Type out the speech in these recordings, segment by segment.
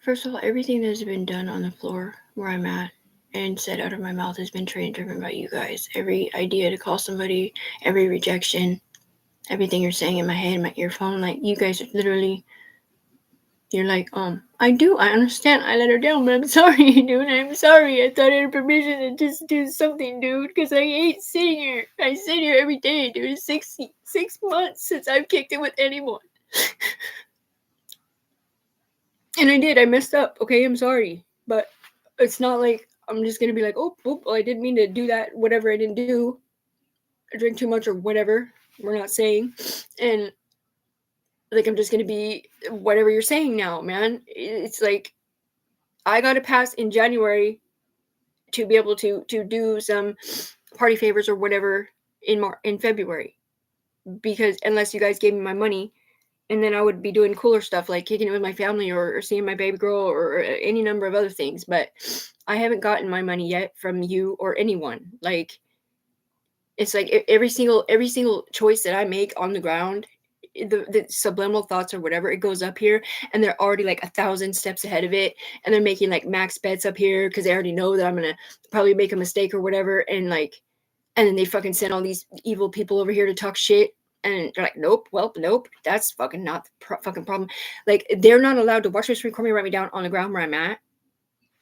First of all, everything that's been done on the floor where I'm at and said out of my mouth has been trained driven by you guys. Every idea to call somebody, every rejection, everything you're saying in my head, in my earphone, like you guys are literally, you're like, I understand, I let her down, but I'm sorry, dude, I'm sorry, I thought I had permission to just do something, dude, because I hate sitting here, I sit here every day, dude, it's 6 months since I've kicked it with anyone, and I messed up, okay, I'm sorry, but it's not like, I'm just gonna be like, oh, well, I didn't mean to do that, whatever I didn't do, I drink too much or whatever, we're not saying, and like, I'm just gonna be whatever you're saying now, man, it's like, I got a pass in January to be able to do some party favors or whatever in February, because unless you guys gave me my money, and then I would be doing cooler stuff like kicking it with my family or seeing my baby girl or any number of other things. But I haven't gotten my money yet from you or anyone. Like, it's like every single choice that I make on the ground, the subliminal thoughts or whatever, it goes up here and they're already like 1,000 steps ahead of it, and they're making like max bets up here because they already know that I'm gonna probably make a mistake or whatever, and like, and then they fucking send all these evil people over here to talk shit, and they're like, nope, that's fucking not the fucking problem. Like, they're not allowed to watch this, record me, write me down on the ground where I'm at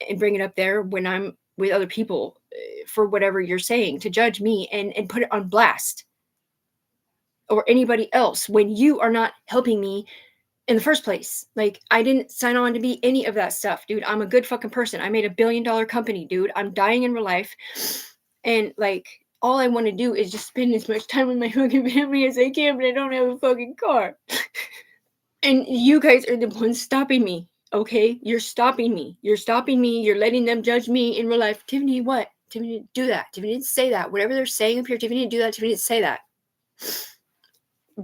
and bring it up there when I'm with other people for whatever you're saying, to judge me and put it on blast, or anybody else, when you are not helping me in the first place. Like, I didn't sign on to be any of that stuff, dude. I'm a good fucking person. I made $1 billion company, dude. I'm dying in real life. And like, all I want to do is just spend as much time with my fucking family as I can, but I don't have a fucking car. And you guys are the ones stopping me. Okay? You're stopping me. You're stopping me. You're letting them judge me in real life. Tiffany, what? Tiffany didn't do that. Tiffany didn't say that. Whatever they're saying up here, Tiffany didn't do that. Tiffany didn't say that.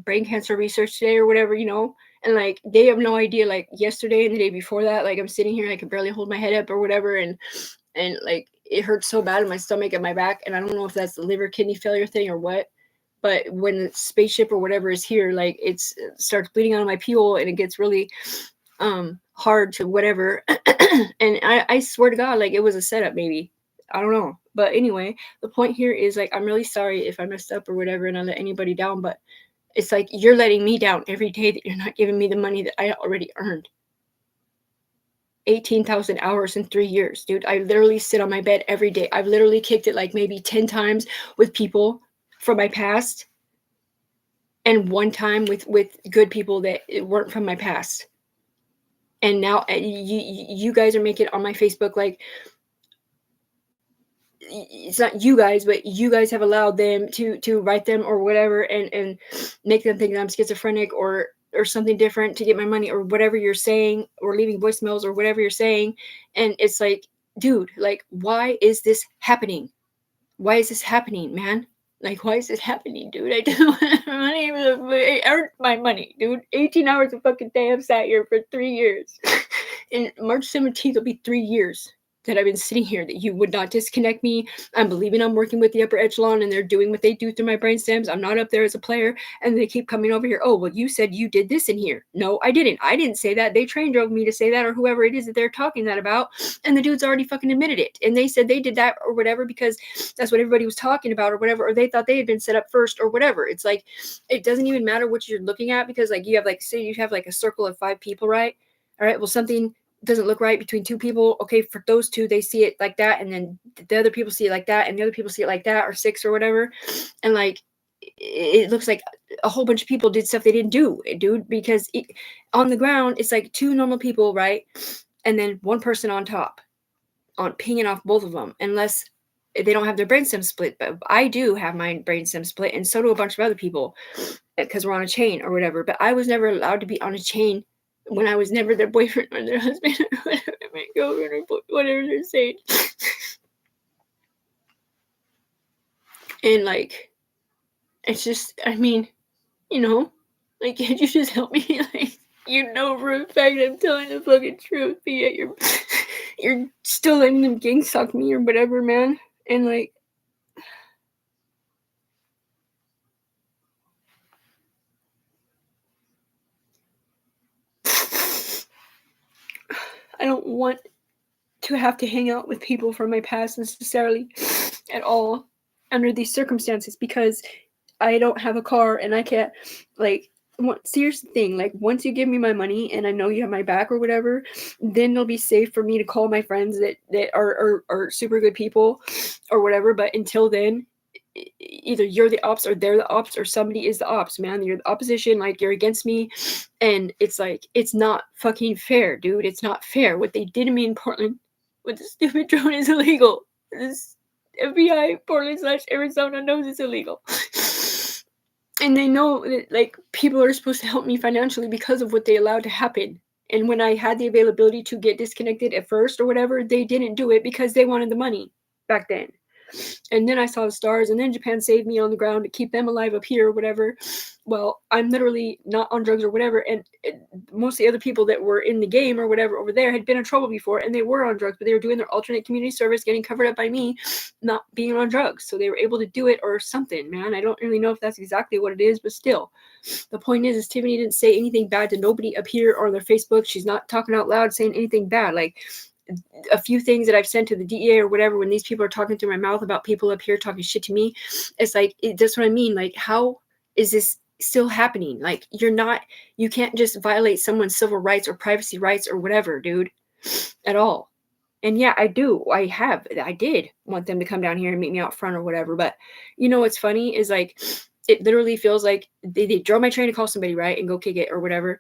Brain cancer research today or whatever, and like, they have no idea. Like, yesterday and the day before that, like, I'm sitting here, I can barely hold my head up or whatever, and like, it hurts so bad in my stomach and my back, and I don't know if that's the liver kidney failure thing or what, but when the spaceship or whatever is here, like, it starts bleeding out of my pupil and it gets really hard to whatever. And I swear to God, like, it was a setup, maybe, I don't know, but anyway, the point here is, like, I'm really sorry if I messed up or whatever and I let anybody down, but it's like, you're letting me down every day that you're not giving me the money that I already earned. 18,000 hours in 3 years, dude. I literally sit on my bed every day. I've literally kicked it like maybe 10 times with people from my past, and one time with good people that weren't from my past. And now you guys are making it on my Facebook like, it's not you guys, but you guys have allowed them to write them or whatever, and make them think that I'm schizophrenic or something different to get my money or whatever you're saying, or leaving voicemails or whatever you're saying. And it's like, dude, like, why is this happening? Why is this happening, man? Like, why is this happening, dude? I don't want money. I earned my money, dude. 18 hours a fucking day. I've sat here for 3 years. And March 17th will be 3 years that I've been sitting here, that you would not disconnect me. I'm believing I'm working with the upper echelon and they're doing what they do through my brain stems. I'm not up there as a player. And they keep coming over here. Oh, well, you said you did this in here. No, I didn't. I didn't say that. They train drove me to say that, or whoever it is that they're talking that about. And the dude's already fucking admitted it. And they said they did that or whatever because that's what everybody was talking about or whatever. Or they thought they had been set up first or whatever. It's like, it doesn't even matter what you're looking at, because like, you have like, say you have like a circle of 5 people, right? All right. Well, something doesn't look right between 2 people. Okay, for those 2, they see it like that, and then the other people see it like that, and the other people see it like that, or 6 or whatever. And like, it looks like a whole bunch of people did stuff they didn't do, dude, because on the ground it's like 2 normal people, right? And then 1 person on top, on pinging off both of them, unless they don't have their brainstem split. But I do have my brainstem split, and so do a bunch of other people, because we're on a chain or whatever. But I was never allowed to be on a chain when I was never their boyfriend or their husband or whatever, my girlfriend or whatever they're saying. And like, it's just, I mean, like, can't you just help me? Like, for a fact I'm telling the fucking truth, but yet you're still letting them gang suck me or whatever, man. And like, I don't want to have to hang out with people from my past necessarily at all under these circumstances, because I don't have a car and I can't, like, here's the thing, like, once you give me my money and I know you have my back or whatever, then it'll be safe for me to call my friends that are super good people or whatever. But until then, either you're the ops or they're the ops or somebody is the ops, man. You're the opposition, like, you're against me. And it's like, it's not fucking fair, dude. It's not fair. What they did to me in Portland with the stupid drone is illegal. This FBI Portland/Arizona knows it's illegal. And they know that, like, people are supposed to help me financially because of what they allowed to happen. And when I had the availability to get disconnected at first or whatever, they didn't do it because they wanted the money back then. And then I saw the stars, and then Japan saved me on the ground to keep them alive up here or whatever. Well, I'm literally not on drugs or whatever, and most of the other people that were in the game or whatever over there had been in trouble before, and they were on drugs, but they were doing their alternate community service, getting covered up by me, not being on drugs. So they were able to do it or something, man. I don't really know if that's exactly what it is, but still. The point is Tiffany didn't say anything bad to nobody up here or on their Facebook. She's not talking out loud saying anything bad. Like, a few things that I've sent to the DEA or whatever, when these people are talking through my mouth about people up here talking shit to me, it's like, that's what I mean. Like, how is this still happening? Like, you can't just violate someone's civil rights or privacy rights or whatever, dude, at all. And yeah, I did want them to come down here and meet me out front or whatever. But you know what's funny is, like, it literally feels like they drove my train to call somebody, right, and go kick it or whatever.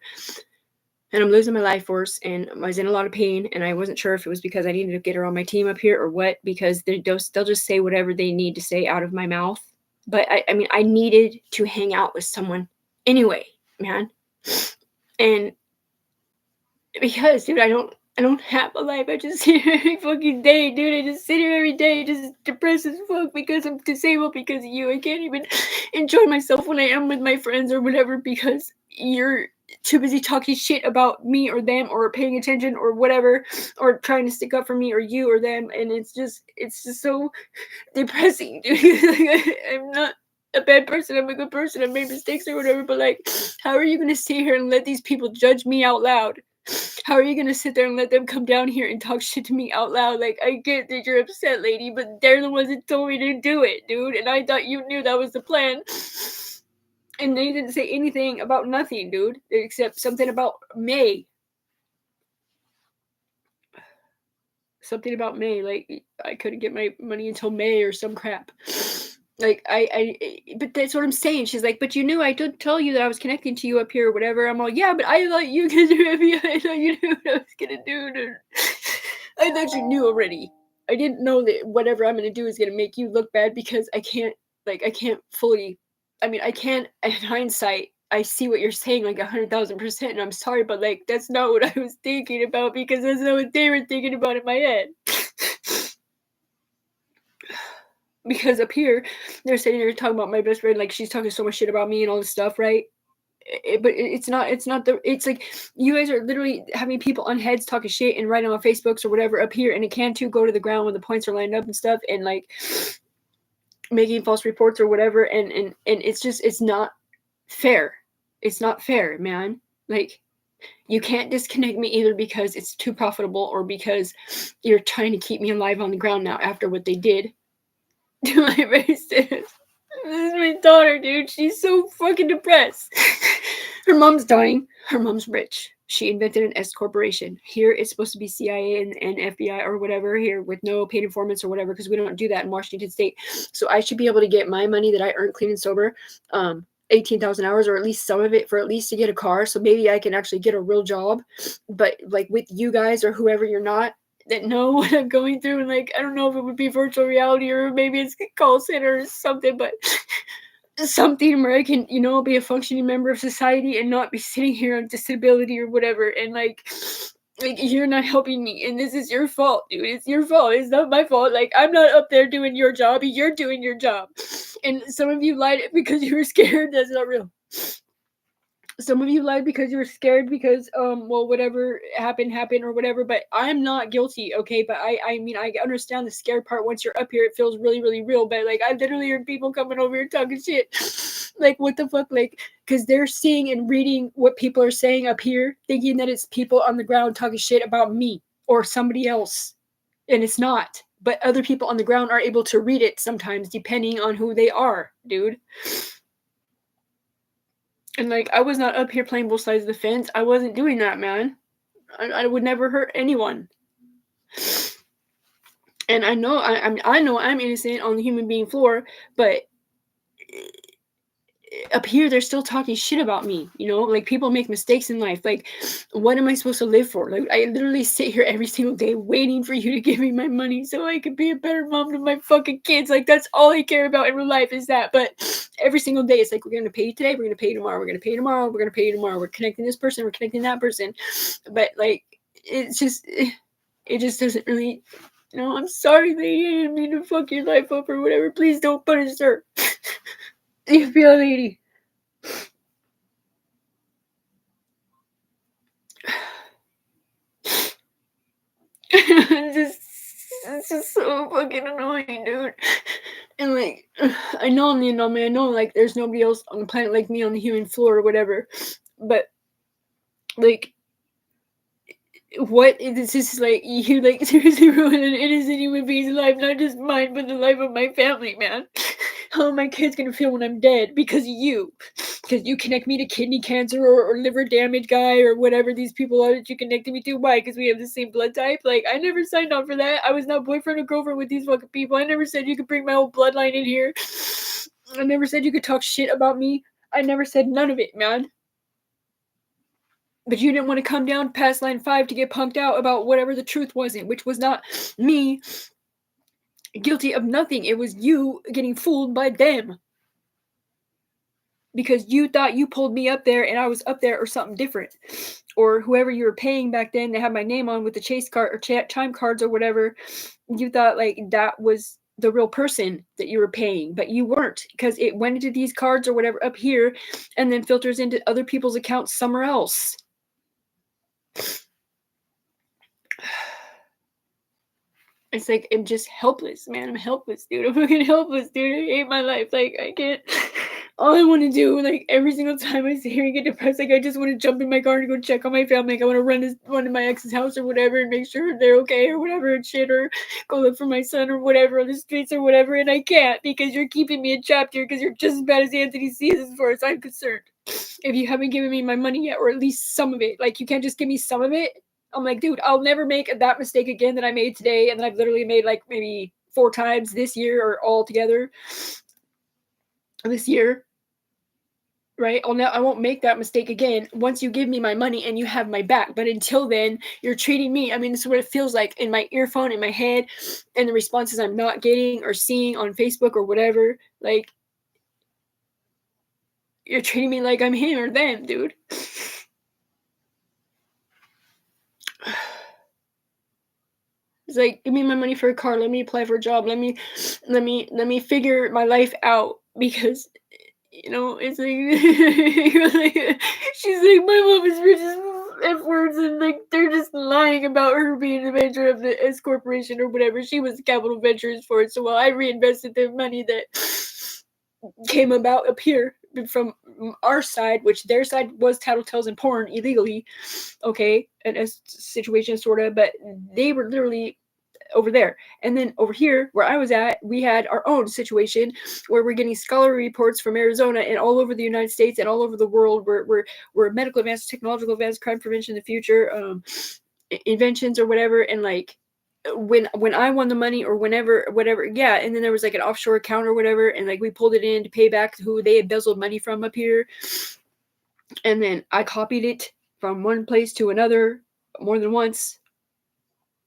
And I'm losing my life force, and I was in a lot of pain, and I wasn't sure if it was because I needed to get her on my team up here or what, because they'll just say whatever they need to say out of my mouth. But I mean, I needed to hang out with someone anyway, man. And because, dude, I don't have a life. I just sit here every fucking day, dude. I just sit here every day, just depressed as fuck because I'm disabled because of you. I can't even enjoy myself when I am with my friends or whatever because you're too busy talking shit about me or them or paying attention or whatever, or trying to stick up for me or you or them. And it's just so depressing, dude. I'm not a bad person. I'm a good person. I made mistakes or whatever, but, like, how are you going to sit here and let these people judge me out loud? How are you going to sit there and let them come down here and talk shit to me out loud? Like, I get that you're upset, lady, but they're the ones that told me to do it, dude. And I thought you knew that was the plan. And they didn't say anything about nothing, dude, except something about May. Something about May, like, I couldn't get my money until May or some crap. Like, but that's what I'm saying. She's like, but you knew I did tell you that I was connecting to you up here or whatever. I'm all, yeah, but I thought you could do it. I thought you knew what I was gonna do. I thought you knew already. I didn't know that whatever I'm gonna do is gonna make you look bad, because I can't fully. I mean, I can't. In hindsight, I see what you're saying, like 100,000%, and I'm sorry, but, like, that's not what I was thinking about, because that's not what they were thinking about in my head. Because up here, they're sitting there talking about my best friend, like, she's talking so much shit about me and all this stuff, right? But it's not it's like, you guys are literally having people on heads talking shit and writing on Facebooks or whatever up here, and it can too go to the ground when the points are lined up and stuff, and, like, making false reports or whatever, and it's just, it's not fair. It's not fair, man. Like, you can't disconnect me either because it's too profitable or because you're trying to keep me alive on the ground now after what they did to my racist. This is my daughter, dude. She's so fucking depressed. Her mom's dying. Her mom's rich. She invented an S corporation. Here it's supposed to be CIA and FBI or whatever here with no paid informants or whatever, because we don't do that in Washington State. So I should be able to get my money that I earn clean and sober, 18,000 hours, or at least some of it, for at least to get a car. So maybe I can actually get a real job. But, like, with you guys or whoever you're not, that know what I'm going through, and, like, I don't know if it would be virtual reality or maybe it's a call center or something, but something where I can, be a functioning member of society and not be sitting here on disability or whatever. And, like you're not helping me, and this is your fault, dude. It's your fault. It's not my fault. Like, I'm not up there doing your job. You're doing your job. And some of you lied because you were scared. That's not real. Some of you lied because you were scared because, well, whatever happened or whatever, but I'm not guilty, okay? But I mean, I understand the scared part. Once you're up here, it feels really, really real, but, like, I literally heard people coming over here talking shit. Like, what the fuck? Like, because they're seeing and reading what people are saying up here, thinking that it's people on the ground talking shit about me. or somebody else, and it's not. But other people on the ground are able to read it sometimes, depending on who they are, dude. And like, I was not up here playing both sides of the fence. I wasn't doing that, man. I would never hurt anyone. And I know I know I'm innocent on the human being floor, but up here they're still talking shit about me, you know? Like, people make mistakes in life. Like, what am I supposed to live for? Like, I literally sit here every single day waiting for you to give me my money so I can be a better mom to my fucking kids. Like, that's all I care about in real life is that. But every single day it's like, we're gonna pay you today, we're gonna pay you tomorrow, we're gonna pay you tomorrow, we're gonna pay you tomorrow, we're connecting this person, we're connecting that person. But like, it's just, it just doesn't really, you know. I'm sorry, lady, I didn't mean to fuck your life up or whatever. Please don't punish her. You feel, lady? It's just so fucking annoying, dude. And like, I know I'm the anomaly. I know like there's nobody else on the planet like me on the human floor or whatever. But like, what is this? Is like, you like seriously ruined an innocent human being's life, not just mine, but the life of my family, man. How are my kids gonna feel when I'm dead? Because of you. Because you connect me to kidney cancer or liver damage guy or whatever these people are that you connected me to. Why? Because we have the same blood type? Like, I never signed on for that. I was not boyfriend or girlfriend with these fucking people. I never said you could bring my whole bloodline in here. I never said you could talk shit about me. I never said none of it, man. But you didn't want to come down past line 5 to get punked out about whatever the truth wasn't, which was not me guilty of nothing. It was you getting fooled by them. Because you thought you pulled me up there and I was up there or something different. Or whoever you were paying back then to have my name on with the chase card or chime cards or whatever, you thought like that was the real person that you were paying, but you weren't, because it went into these cards or whatever up here and then filters into other people's accounts somewhere else. It's like, I'm just helpless, man. I'm helpless, dude. I'm fucking helpless, dude. I hate my life. Like, I can't. All I want to do, like, every single time I sit here and get depressed, like, I just want to jump in my car and go check on my family. Like, I want to run to my ex's house or whatever and make sure they're okay or whatever and shit, or go look for my son or whatever on the streets or whatever. And I can't because you're keeping me trapped here because you're just as bad as Anthony sees as far as I'm concerned. If you haven't given me my money yet, or at least some of it, like, you can't just give me some of it. I'm like, dude, I'll never make that mistake again that I made today, and that I've literally made like maybe 4 times this year or all together this year, right? I won't make that mistake again once you give me my money and you have my back. But until then, you're treating me, I mean, this is what it feels like in my earphone, in my head, and the responses I'm not getting or seeing on Facebook or whatever. Like, you're treating me like I'm him or them, dude. It's like, give me my money for a car. Let me apply for a job. Let me figure my life out, because, you know, it's like, like, she's like, my mom is rich as F words, and like they're just lying about her being a venture of the S corporation or whatever. She was capital ventures for it. So while I reinvested the money that came about up here from our side, which their side was tattletales and porn illegally, okay, and a situation sort of, but they were literally over there. And then over here where I was at, we had our own situation where we're getting scholarly reports from Arizona and all over the United States and all over the world, where medical advances, technological advances, crime prevention in the future, inventions or whatever. And like, when I won the money or whenever, whatever, yeah, and then there was like an offshore account or whatever, and like we pulled it in to pay back who they embezzled money from up here, and then I copied it from one place to another more than once.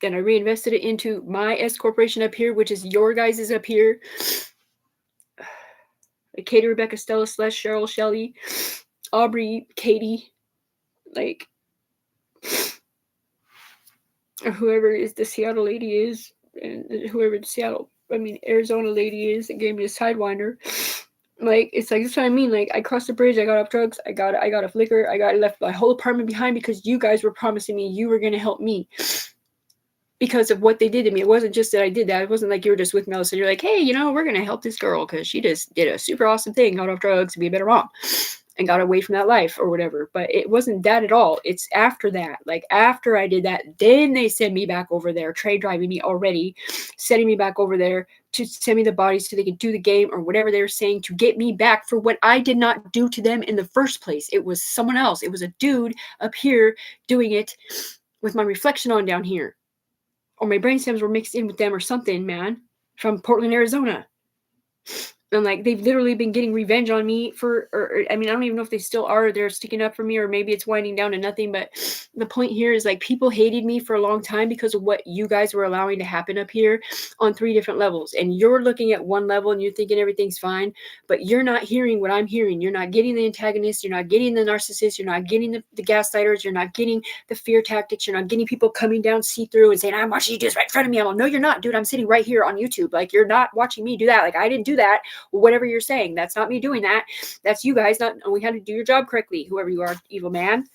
Then I reinvested it into my S corporation up here, which is your guys' is up here. Katie, Rebecca, Stella, Celeste, Cheryl, Shelly, Aubrey, Katie, like, whoever is the Seattle lady is, and whoever the Arizona lady is that gave me a sidewinder. Like, it's like, that's what I mean. Like, I crossed the bridge, I got off drugs, I got a flicker, I left my whole apartment behind because you guys were promising me you were gonna help me because of what they did to me. It wasn't just that I did that. It wasn't like you were just with me, so you're like, hey, you know, we're gonna help this girl because she just did a super awesome thing, got off drugs to be a better mom. and got away from that life or whatever. But it wasn't that at all. It's after that. Like after I did that, then they send me back over there, trade driving me already, sending me back over there to send me the bodies so they could do the game or whatever they were saying to get me back for what I did not do to them in the first place. It was someone else. It was a dude up here doing it with my reflection on down here. Or my brain stems were mixed in with them or something, man, from Portland, Arizona. And like they've literally been getting revenge on me for, or I mean, I don't even know if they still are. They're sticking up for me, or maybe it's winding down to nothing. But the point here is like people hated me for a long time because of what you guys were allowing to happen up here on 3 different levels. And you're looking at one level and you're thinking everything's fine, but you're not hearing what I'm hearing. You're not getting the antagonist. You're not getting the narcissist. You're not getting the gaslighters. You're not getting the fear tactics. You're not getting people coming down see through and saying, I'm watching you do this right in front of me. I'm like, no, you're not, dude. I'm sitting right here on YouTube. Like you're not watching me do that. Like I didn't do that. Whatever you're saying, that's not me doing that. That's you guys not knowing how to do your job correctly, whoever you are, evil man.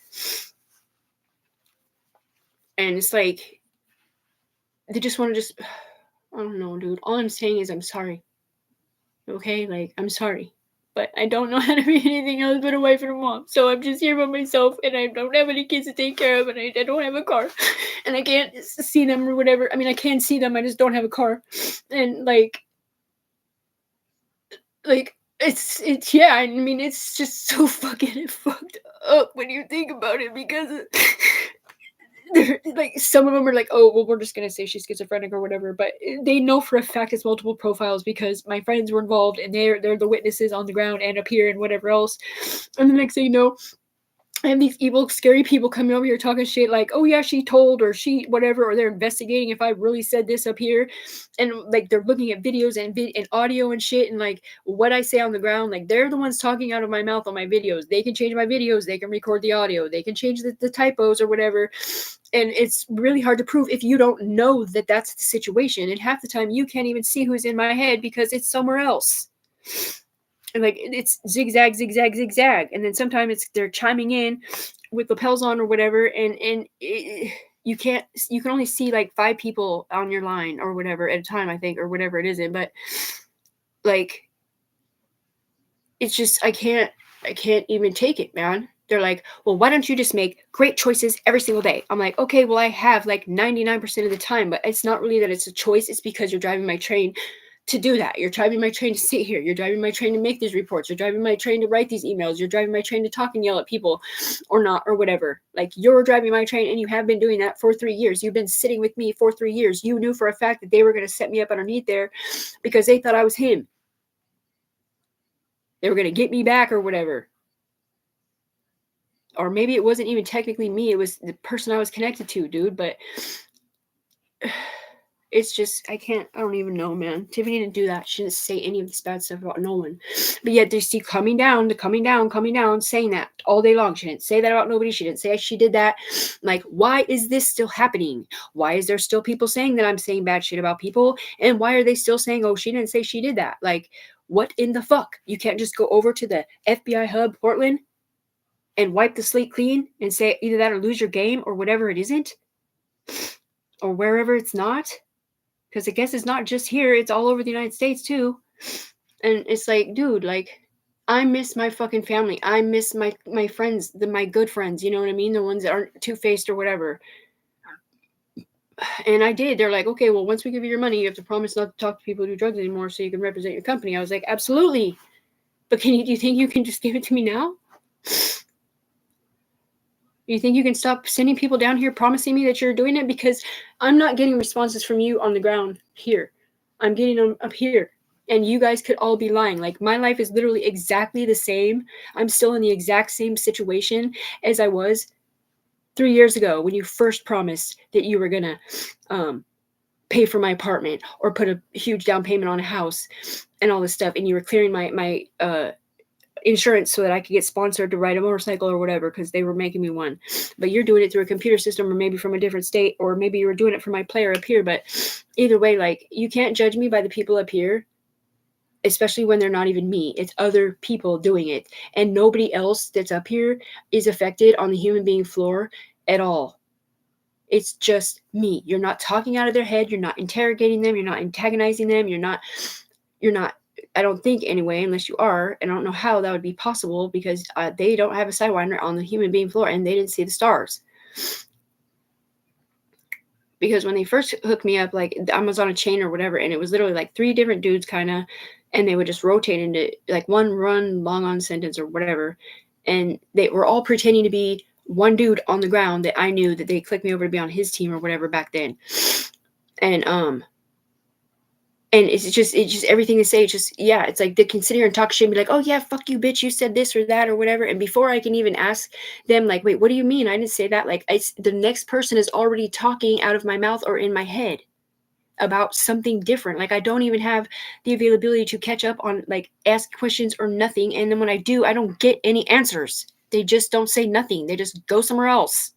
And it's like they just want to just, I don't know, dude. All I'm saying is I'm sorry. Okay, like I'm sorry, but I don't know how to be anything else but a wife and a mom. So I'm just here by myself, and I don't have any kids to take care of, and I don't have a car, and I can't see them or whatever. I mean, I can see them, I just don't have a car, and like it's yeah, I mean it's just so fucking fucked up when you think about it because like some of them are like, oh well, we're just gonna say she's schizophrenic or whatever, but they know for a fact it's multiple profiles because my friends were involved and they're the witnesses on the ground and up here and whatever else. And the next thing you know, I have these evil, scary people coming over here talking shit like, oh yeah, she told, or she whatever, or they're investigating if I really said this up here, and like they're looking at videos and audio and shit, and like what I say on the ground, like they're the ones talking out of my mouth on my videos. They can change my videos, they can record the audio, they can change the typos or whatever, and it's really hard to prove if you don't know that that's the situation. And half the time you can't even see who's in my head because it's somewhere else. And like it's zigzag, zigzag, zigzag, and then sometimes it's they're chiming in with lapels on or whatever, and you can only see like 5 people on your line or whatever at a time, I think, or whatever it isn't. But like it's just I can't even take it, man. They're like, well, why don't you just make great choices every single day? I'm like, okay, well, I have like 99% of the time, but it's not really that it's a choice. It's because you're driving my train to do that. You're driving my train to sit here. You're driving my train to make these reports. You're driving my train to write these emails. You're driving my train to talk and yell at people or not or whatever. Like you're driving my train and you have been doing that for 3 years. You've been sitting with me for 3 years. You knew for a fact that they were going to set me up underneath there because they thought I was him. They were going to get me back or whatever. Or maybe it wasn't even technically me. It was the person I was connected to, dude. But it's just, I don't even know, man. Tiffany didn't do that. She didn't say any of this bad stuff about Nolan. But yet they see coming down, saying that all day long. She didn't say that about nobody. She didn't say she did that. Like, why is this still happening? Why is there still people saying that I'm saying bad shit about people? And why are they still saying, oh, she didn't say she did that? Like, what in the fuck? You can't just go over to the FBI hub, Portland, and wipe the slate clean and say either that or lose your game or whatever it isn't? Or wherever it's not? Because I guess it's not just here, it's all over the United States too. And it's like, dude, like, I miss my fucking family. I miss my friends, my good friends, you know what I mean? The ones that aren't two-faced or whatever. And I did. They're like, okay, well, once we give you your money, you have to promise not to talk to people who do drugs anymore so you can represent your company. I was like, absolutely. But do you think you can just give it to me now? You think you can stop sending people down here promising me that you're doing it? Because I'm not getting responses from you on the ground here. I'm getting them up here. And you guys could all be lying. Like, my life is literally exactly the same. I'm still in the exact same situation as I was 3 years ago when you first promised that you were going to pay for my apartment or put a huge down payment on a house and all this stuff. And you were clearing my insurance so that I could get sponsored to ride a motorcycle or whatever because they were making me one. But you're doing it through a computer system or maybe from a different state, or maybe you were doing it for my player up here. But either way, like, you can't judge me by the people up here, especially when they're not even me. It's other people doing it. And nobody else that's up here is affected on the human being floor at all. It's just me. You're not talking out of their head. You're not interrogating them. You're not antagonizing them. You're not I don't think anyway, unless you are, and I don't know how that would be possible because they don't have a sidewinder on the human being floor and they didn't see the stars. Because when they first hooked me up, like I was on a chain or whatever, and it was literally like 3 different dudes kind of, and they would just rotate into like one run long on sentence or whatever. And they were all pretending to be one dude on the ground that I knew that they clicked me over to be on his team or whatever back then. And it's just everything they say. It's just, yeah, it's like they can sit here and talk shit and be like, oh yeah, fuck you, bitch, you said this or that or whatever. And before I can even ask them, like, wait, what do you mean? I didn't say that. Like, the next person is already talking out of my mouth or in my head about something different. Like, I don't even have the availability to catch up on, like, ask questions or nothing. And then when I do, I don't get any answers. They just don't say nothing. They just go somewhere else.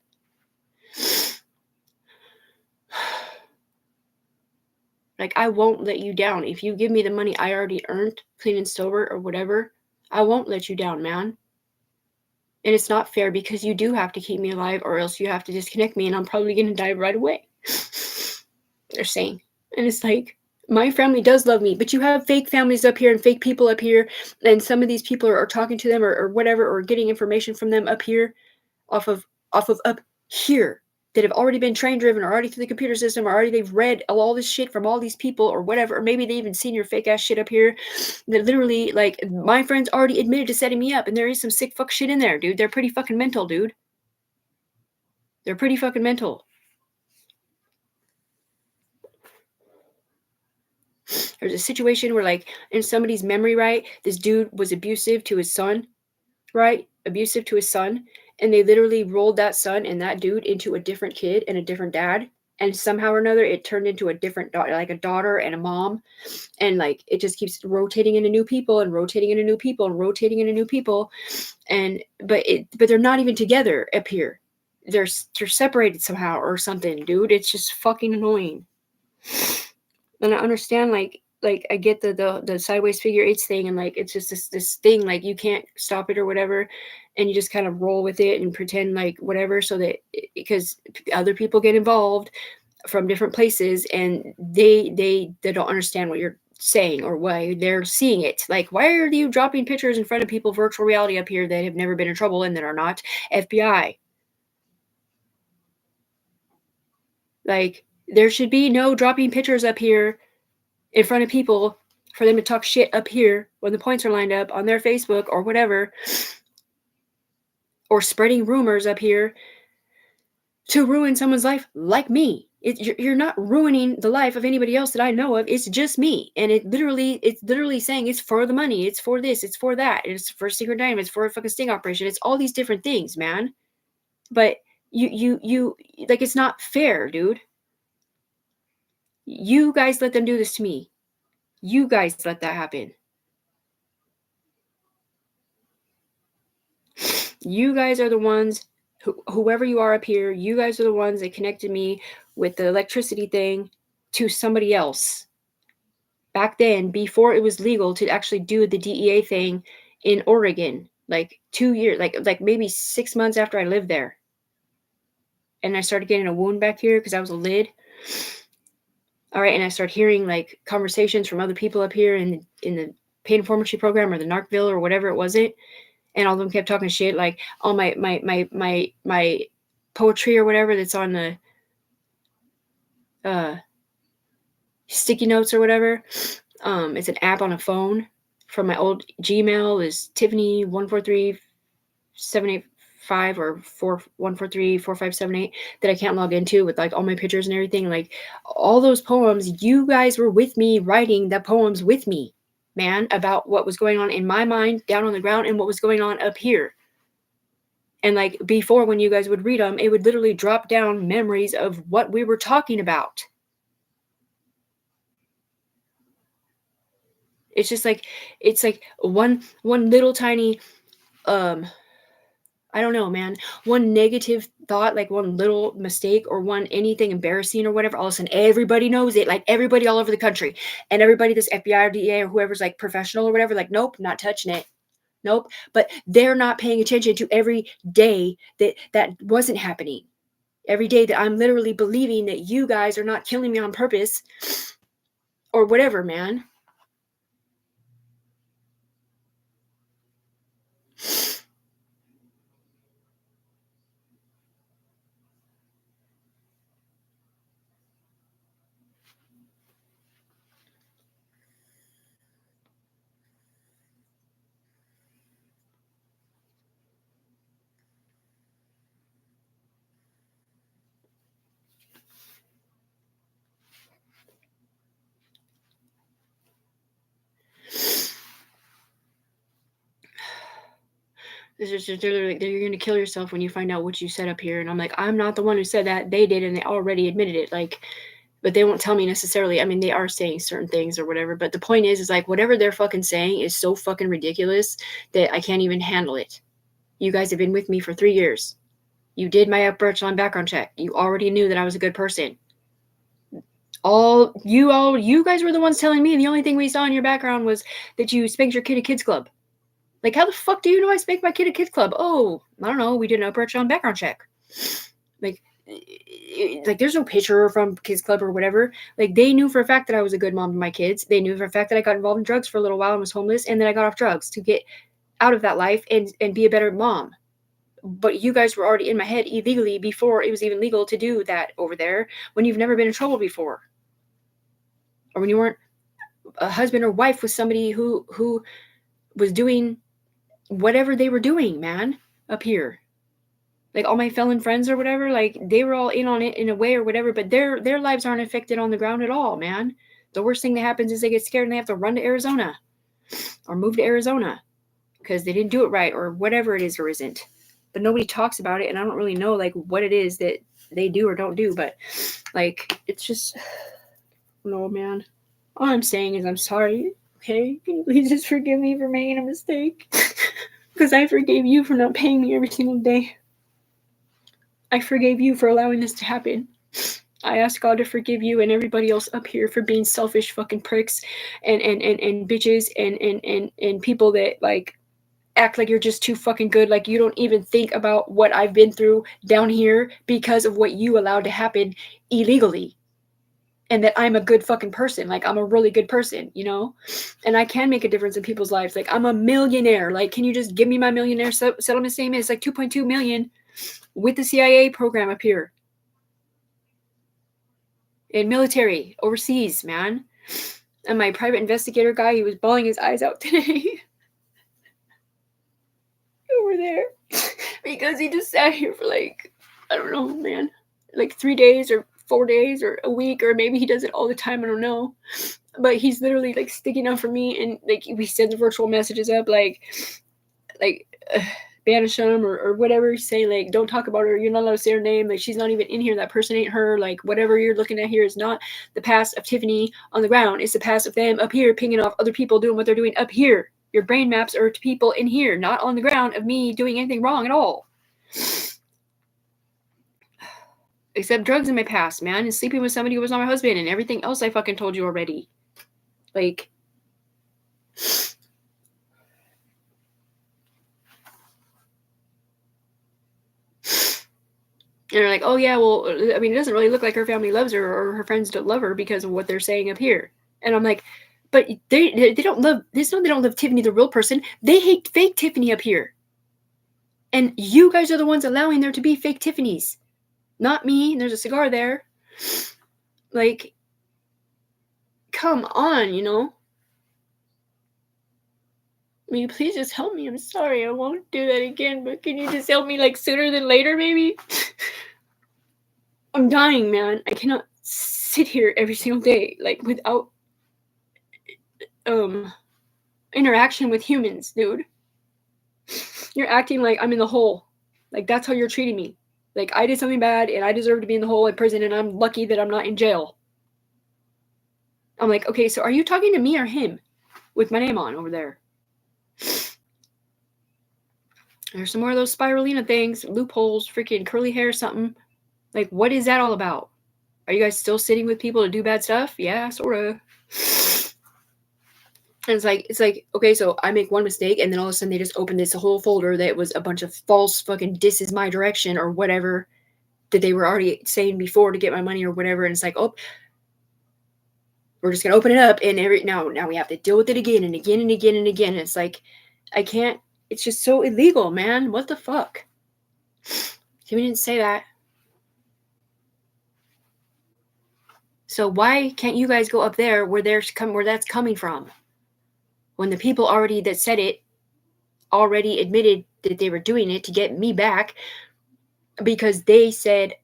Like, I won't let you down. If you give me the money I already earned, clean and sober or whatever, I won't let you down, man. And it's not fair because you do have to keep me alive or else you have to disconnect me and I'm probably going to die right away. They're saying. And it's like, my family does love me, but you have fake families up here and fake people up here. And some of these people are talking to them or whatever, or getting information from them up here off of up here, that have already been train driven or already through the computer system, or already they've read all this shit from all these people or whatever, or maybe they even seen your fake ass shit up here that literally, like, my friends already admitted to setting me up, and there is some sick fuck shit in there, dude. They're pretty fucking mental, dude. They're pretty fucking mental. There's a situation where, like, in somebody's memory, right, this dude was abusive to his son, right? Abusive to his son. And they literally rolled that son and that dude into a different kid and a different dad. And somehow or another, it turned into a different daughter, like a daughter and a mom. And like, it just keeps rotating into new people and rotating into new people and rotating into new people. And, but they're not even together up here. They're separated somehow or something, dude. It's just fucking annoying. And I understand, like I get the sideways figure eights thing, and like it's just this thing, like you can't stop it or whatever, and you just kind of roll with it and pretend like whatever, so that because other people get involved from different places and they don't understand what you're saying or why they're seeing it. Like, why are you dropping pictures in front of people virtual reality up here that have never been in trouble and that are not FBI? Like, there should be no dropping pictures up here in front of people for them to talk shit up here when the points are lined up on their Facebook or whatever, or spreading rumors up here to ruin someone's life like me. You're not ruining the life of anybody else that I know of. It's just me. And it's literally saying it's for the money. It's for this. It's for that. It's for Secret Diamond. It's for a fucking sting operation. It's all these different things, man. But you like, it's not fair, dude. You guys let them do this to me. You guys let that happen. You guys are the ones, whoever you are up here, you guys are the ones that connected me with the electricity thing to somebody else. Back then, before it was legal to actually do the DEA thing in Oregon, like 2 years, like maybe 6 months after I lived there. And I started getting a wound back here because I was a lid. All right, and I started hearing like conversations from other people up here in the pain informancy program or the Narcville or whatever it wasn't. And all of them kept talking shit, like all my poetry or whatever that's on the sticky notes or whatever. It's an app on a phone from my old Gmail is Tiffany 143785 or 1434578 that I can't log into with like all my pictures and everything. Like all those poems, you guys were with me writing the poems with me, man, about what was going on in my mind down on the ground and what was going on up here. And like before, when you guys would read them, it would literally drop down memories of what we were talking about. It's just like, it's like one little tiny, I don't know, man, one negative thought, like one little mistake or one anything embarrassing or whatever, all of a sudden everybody knows it, like everybody all over the country, and everybody, this FBI or DEA or whoever's like professional or whatever, like, nope, not touching it. Nope. But they're not paying attention to every day that wasn't happening. Every day that I'm literally believing that you guys are not killing me on purpose or whatever, man. They're like, you're gonna kill yourself when you find out what you said up here. And I'm like, I'm not the one who said that. They did, and they already admitted it. Like, but they won't tell me necessarily. I mean, they are saying certain things or whatever. But the point is like whatever they're fucking saying is so fucking ridiculous that I can't even handle it. You guys have been with me for 3 years. You did my upper echelon background check. You already knew that I was a good person. All you guys were the ones telling me the only thing we saw in your background was that you spanked your kid at kids club. Like, how the fuck do you know I spanked my kid at kids club? Oh, I don't know. We did an upper echelon background check. Like, there's no picture from kids club or whatever. Like, they knew for a fact that I was a good mom to my kids. They knew for a fact that I got involved in drugs for a little while and was homeless, and then I got off drugs to get out of that life and be a better mom. But you guys were already in my head illegally before it was even legal to do that over there, when you've never been in trouble before, or when you weren't a husband or wife with somebody who was doing whatever they were doing, man, up here. Like all my felon friends or whatever, like they were all in on it in a way or whatever, but their lives aren't affected on the ground at all, man. The worst thing that happens is they get scared and they have to run to Arizona or move to Arizona because they didn't do it right or whatever it is or isn't. But nobody talks about it, and I don't really know like what it is that they do or don't do. But like, it's just, no, man. All I'm saying is I'm sorry. Okay, can you please just forgive me for making a mistake? Because I forgave you for not paying me every single day. I forgave you for allowing this to happen. I ask God to forgive you and everybody else up here for being selfish fucking pricks and bitches and people that like act like you're just too fucking good. Like you don't even think about what I've been through down here because of what you allowed to happen illegally. And that I'm a good fucking person. Like I'm a really good person, you know? And I can make a difference in people's lives. Like I'm a millionaire. Like, can you just give me my millionaire settlement statement? It's like 2.2 million with the CIA program up here. In military, overseas, man. And my private investigator guy, he was bawling his eyes out today. Over there. Because he just sat here for like, I don't know, man. Like 3 days or 4 days or a week, or maybe he does it all the time, I don't know. But he's literally like sticking up for me, and like we send the virtual messages up like banish them or whatever, say like don't talk about her, you're not allowed to say her name, like she's not even in here, that person ain't her, like whatever you're looking at here is not the past of Tiffany on the ground, it's the past of them up here pinging off other people doing what they're doing up here. Your brain maps are to people in here, not on the ground of me doing anything wrong at all. Except drugs in my past, man, and sleeping with somebody who was not my husband, and everything else I fucking told you already. Like, and they're like, oh yeah, well, I mean, it doesn't really look like her family loves her or her friends don't love her because of what they're saying up here. And I'm like, but they don't love this. No, they don't love Tiffany, the real person. They hate fake Tiffany up here. And you guys are the ones allowing there to be fake Tiffany's, not me. There's a cigar there. Like, come on, you know. Will you please just help me? I'm sorry, I won't do that again. But can you just help me like sooner than later, maybe? I'm dying, man. I cannot sit here every single day like without interaction with humans, dude. You're acting like I'm in the hole. Like that's how you're treating me. Like I did something bad and I deserve to be in the hole in prison, and I'm lucky that I'm not in jail. I'm like, okay, so are you talking to me or him with my name on over there? There's some more of those spirulina things, loopholes, freaking curly hair, something. Like, what is that all about? Are you guys still sitting with people to do bad stuff? Yeah, sort of. And it's like, okay, so I make one mistake, and then all of a sudden they just open this whole folder that was a bunch of false fucking "this is my direction" or whatever that they were already saying before to get my money or whatever. And it's like, oh, we're just gonna open it up, and now we have to deal with it again and again and again and again. And it's like, I can't. It's just so illegal, man. What the fuck? We didn't say that. So why can't you guys go up there where that's coming from? When the people already that said it already admitted that they were doing it to get me back, because they said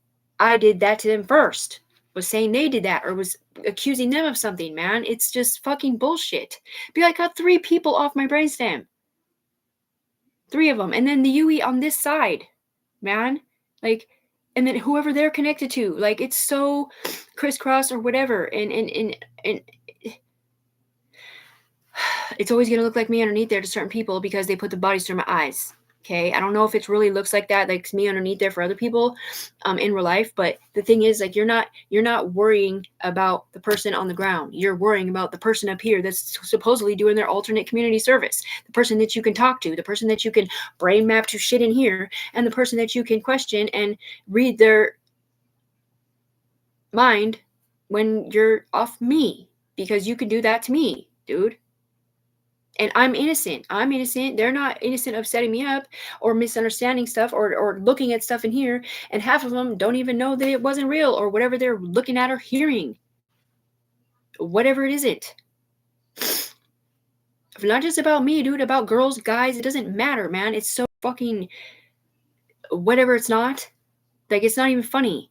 I did that to them first, was saying they did that, or was accusing them of something, man. It's just fucking bullshit. I got 3 people off my brainstem. 3 of them. And then the UE on this side, man. Like, and then whoever they're connected to. Like, it's so crisscross or whatever. And it's always going to look like me underneath there to certain people because they put the bodies through my eyes. Okay, I don't know if it really looks like that, like me underneath there for other people, in real life. But the thing is, like, you're not worrying about the person on the ground. You're worrying about the person up here that's supposedly doing their alternate community service. The person that you can talk to, the person that you can brain map to shit in here, and the person that you can question and read their mind when you're off me, because you can do that to me, dude. And I'm innocent. I'm innocent. They're not innocent of setting me up or misunderstanding stuff or looking at stuff in here. And half of them don't even know that it wasn't real or whatever they're looking at or hearing. Whatever it isn't. Not just about me, dude. About girls, guys. It doesn't matter, man. It's so fucking whatever it's not. Like, it's not even funny.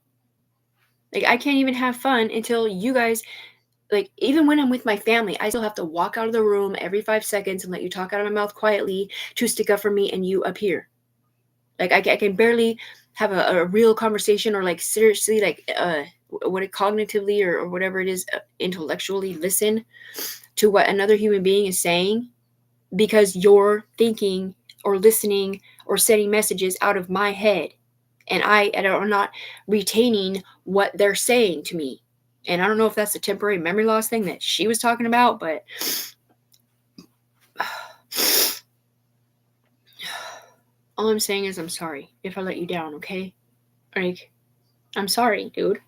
Like, I can't even have fun until you guys... Like, even when I'm with my family, I still have to walk out of the room every 5 seconds and let you talk out of my mouth quietly to stick up for me and you up here. Like, I can barely have a real conversation or, like, seriously, like, what it cognitively or whatever it is, intellectually listen to what another human being is saying because you're thinking or listening or sending messages out of my head. And I'm not retaining what they're saying to me. And I don't know if that's the temporary memory loss thing that she was talking about, but all I'm saying is I'm sorry if I let you down, okay? Like, I'm sorry, dude.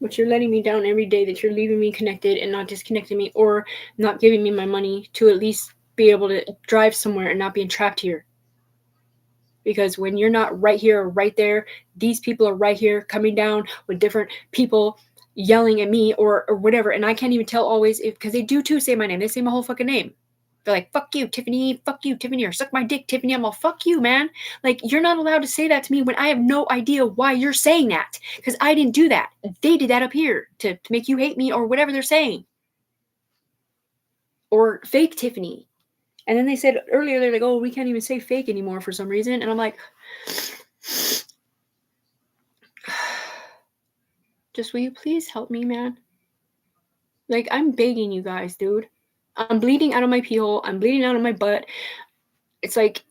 But you're letting me down every day that you're leaving me connected and not disconnecting me or not giving me my money to at least be able to drive somewhere and not being trapped here. Because when you're not right here or right there, these people are right here coming down with different people yelling at me or whatever. And I can't even tell always because they do too say my name. They say my whole fucking name. They're like, fuck you, Tiffany, or suck my dick, Tiffany. I'm all, fuck you, man. Like, you're not allowed to say that to me when I have no idea why you're saying that. Because I didn't do that. They did that up here to make you hate me or whatever they're saying. Or fake Tiffany. And then they said earlier, they're like, oh, we can't even say fake anymore for some reason. And I'm like, just will you please help me, man? Like, I'm begging you guys, dude. I'm bleeding out of my pee hole. I'm bleeding out of my butt. It's like,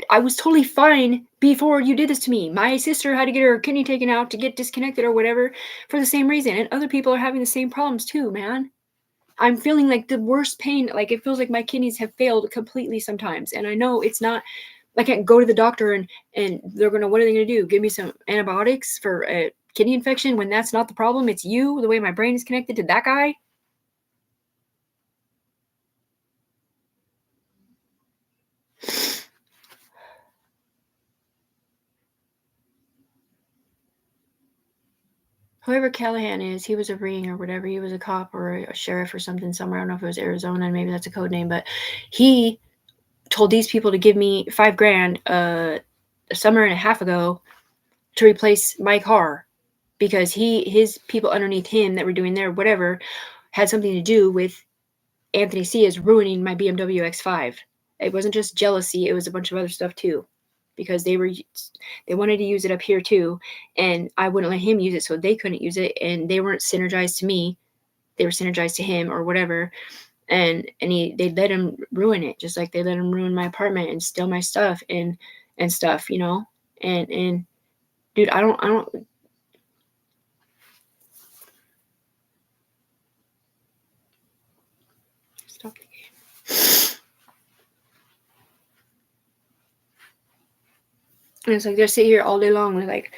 I was totally fine before you did this to me. My sister had to get her kidney taken out to get disconnected or whatever for the same reason. And other people are having the same problems too, man. I'm feeling like the worst pain. Like, it feels like my kidneys have failed completely sometimes. And I know it's not... I can't go to the doctor and they're going to... What are they going to do? Give me some antibiotics for a kidney infection when that's not the problem? It's you, the way my brain is connected to that guy. Whoever Callahan is, he was a Ring or whatever. He was a cop or a sheriff or something somewhere. I don't know if it was Arizona, and maybe that's a code name, but he told these people to give me $5,000 a summer and a half ago to replace my car because his people underneath him that were doing their whatever had something to do with Anthony Cia's ruining my BMW X5. It wasn't just jealousy, it was a bunch of other stuff too. Because they wanted to use it up here too, and I wouldn't let him use it, so they couldn't use it, and they weren't synergized to me. They were synergized to him or whatever. And they let him ruin it, just like they let him ruin my apartment and steal my stuff and stuff, you know. And dude, I don't stop the game. And it's like they're sitting here all day long. They're like,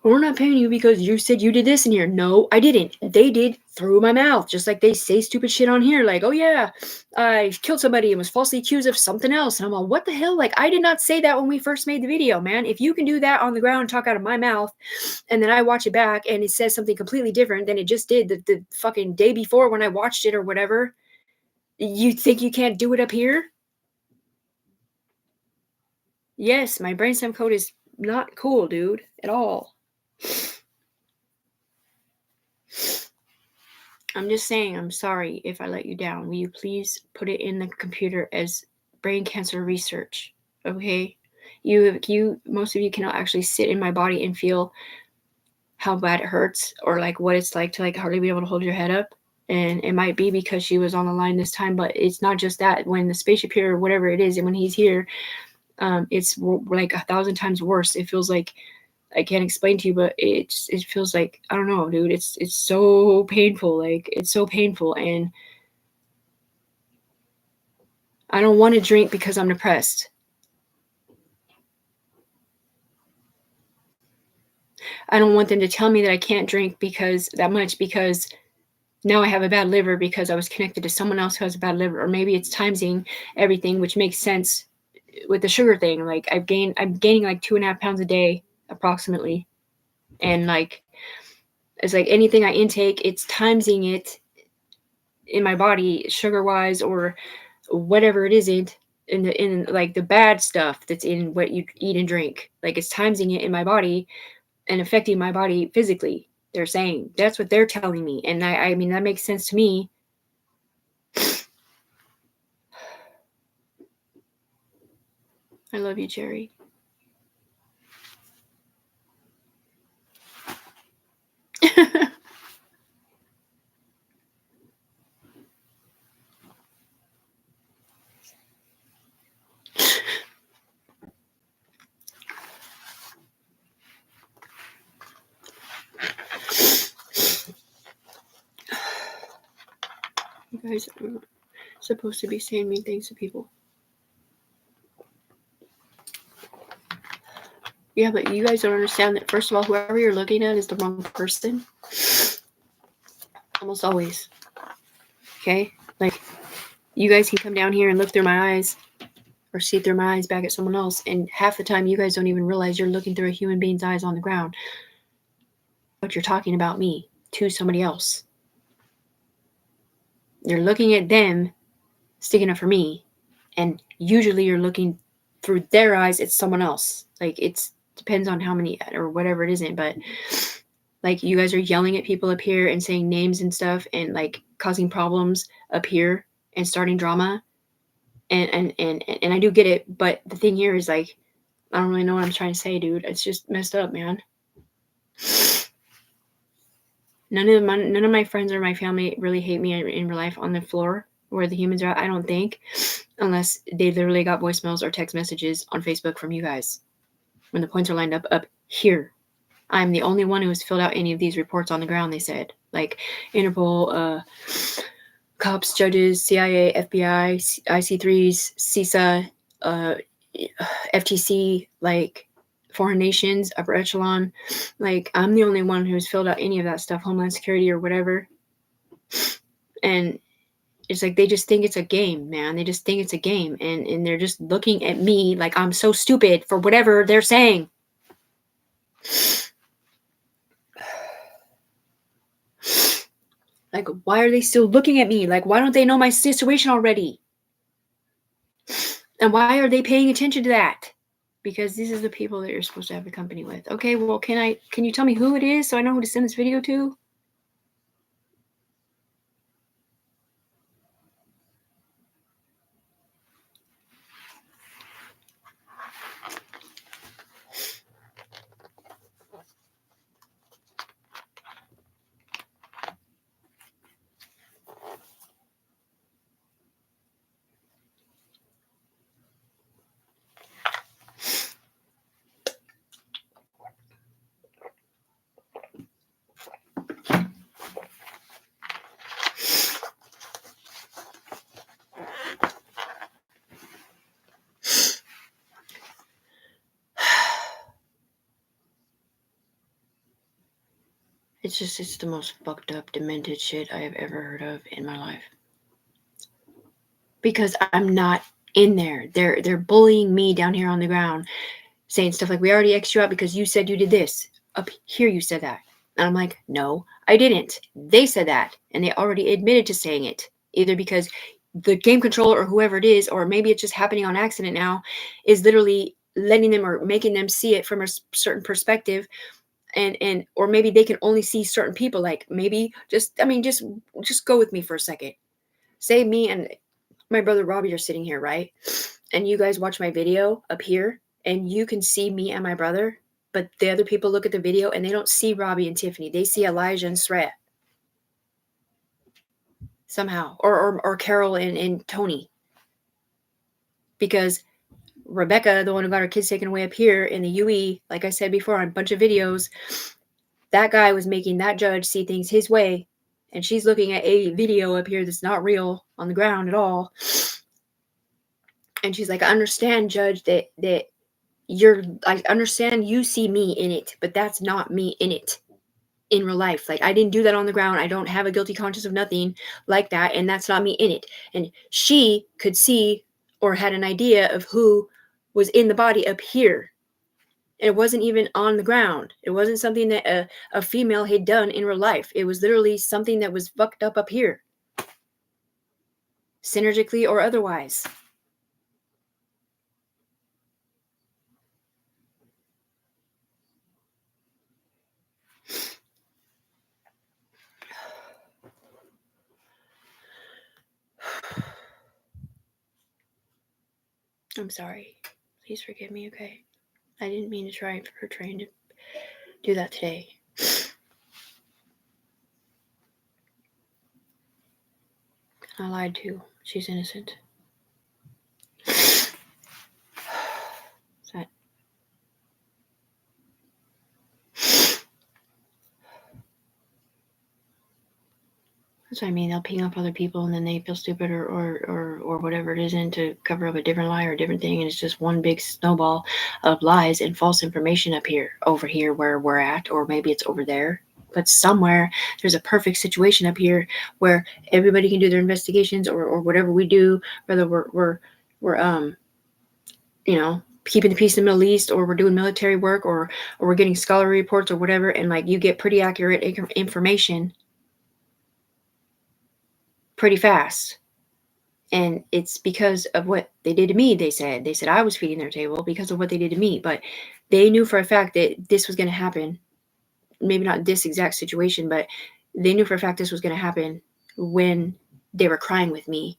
we're not paying you because you said you did this in here. No, I didn't. They did through my mouth. Just like they say stupid shit on here. Like, oh yeah, I killed somebody and was falsely accused of something else. And I'm like, what the hell? Like, I did not say that when we first made the video, man. If you can do that on the ground and talk out of my mouth, and then I watch it back and it says something completely different than it just did the fucking day before when I watched it or whatever, you think you can't do it up here? Yes, my brainstem code is not cool, dude, at all. I'm just saying I'm sorry if I let you down. Will you please put it in the computer as brain cancer research. Okay, most of you cannot actually sit in my body and feel how bad it hurts, or like what it's like to like hardly be able to hold your head up. And it might be because she was on the line this time, but it's not just that. When the spaceship here or whatever it is, and when he's here, it's like 1,000 times worse. It feels like, I can't explain to you, but it feels like, I don't know, dude. It's so painful. Like, it's so painful, and I don't want to drink because I'm depressed. I don't want them to tell me that I can't drink because now I have a bad liver because I was connected to someone else who has a bad liver. Or maybe it's timesing everything, which makes sense with the sugar thing. Like, I'm gaining like 2.5 pounds a day approximately. And like, it's like anything I intake, it's timesing it in my body, sugar wise, or whatever it isn't, in like the bad stuff that's in what you eat and drink. Like, it's timesing it in my body and affecting my body physically. They're saying that's what they're telling me. And I mean, that makes sense to me. I love you, Jerry. You guys are supposed to be saying mean things to people. Yeah, but you guys don't understand that, first of all, whoever you're looking at is the wrong person. Almost always. Okay? Like, you guys can come down here and look through my eyes or see through my eyes back at someone else, and half the time you guys don't even realize you're looking through a human being's eyes on the ground. But you're talking about me to somebody else. You're looking at them sticking up for me, and usually you're looking through their eyes at someone else. Like, it depends on how many or whatever it isn't, but like, you guys are yelling at people up here and saying names and stuff, and like causing problems up here and starting drama, and I do get it, but the thing here is, like, I don't really know what I'm trying to say, dude. It's just messed up, man. None of my friends or my family really hate me in real life on the floor where the humans are at, I don't think, unless they literally got voicemails or text messages on Facebook from you guys. When the points are lined up here. I'm the only one who has filled out any of these reports on the ground, they said. Like, Interpol, cops, judges, CIA, FBI, IC3s, CISA, FTC, like, foreign nations, upper echelon. Like, I'm the only one who's filled out any of that stuff, Homeland Security or whatever. And it's like, they just think it's a game, man. They just think it's a game. And they're just looking at me like I'm so stupid for whatever they're saying. Like, why are they still looking at me? Like, why don't they know my situation already? And why are they paying attention to that? Because these are the people that you're supposed to have a company with. Okay, well, can you tell me who it is so I know who to send this video to? It's the most fucked up, demented shit I have ever heard of in my life. Because I'm not in there. They're bullying me down here on the ground, saying stuff like, we already X'd you out because you said you did this. Up here you said that. And I'm like, no, I didn't. They said that. And they already admitted to saying it. Either because the game controller or whoever it is, or maybe it's just happening on accident now, is literally letting them or making them see it from a certain perspective. And or maybe they can only see certain people. Like, maybe just go with me for a second. Say me and my brother Robbie are sitting here, right? And you guys watch my video up here and you can see me and my brother, but the other people look at the video and they don't see Robbie and Tiffany. They see Elijah and Sreya. Somehow. Or Carol and Tony. Because Rebecca, the one who got her kids taken away up here in the UE, like I said before on a bunch of videos, that guy was making that judge see things his way. And she's looking at a video up here that's not real on the ground at all. And she's like, I understand, Judge, that I understand you see me in it, but that's not me in it in real life. Like, I didn't do that on the ground. I don't have a guilty conscience of nothing like that. And that's not me in it. And she could see or had an idea of who was in the body up here. And it wasn't even on the ground. It wasn't something that a female had done in real life. It was literally something that was fucked up here. Synergically or otherwise. I'm sorry. Please forgive me, okay? I didn't mean to try for trying to do that today. I lied too. She's innocent. That. That's what I mean. They'll ping up other people and then they feel stupid or whatever it isn't to cover up a different lie or a different thing. And it's just one big snowball of lies and false information up here, over here where we're at, or maybe it's over there. But somewhere there's a perfect situation up here where everybody can do their investigations or whatever we do, whether we're you know, keeping the peace in the Middle East, or we're doing military work, or we're getting scholarly reports or whatever, and like you get pretty accurate information pretty fast. And it's because of what they did to me. They said I was feeding their table because of what they did to me, but they knew for a fact that this was going to happen. Maybe not this exact situation, but they knew for a fact this was going to happen when they were crying with me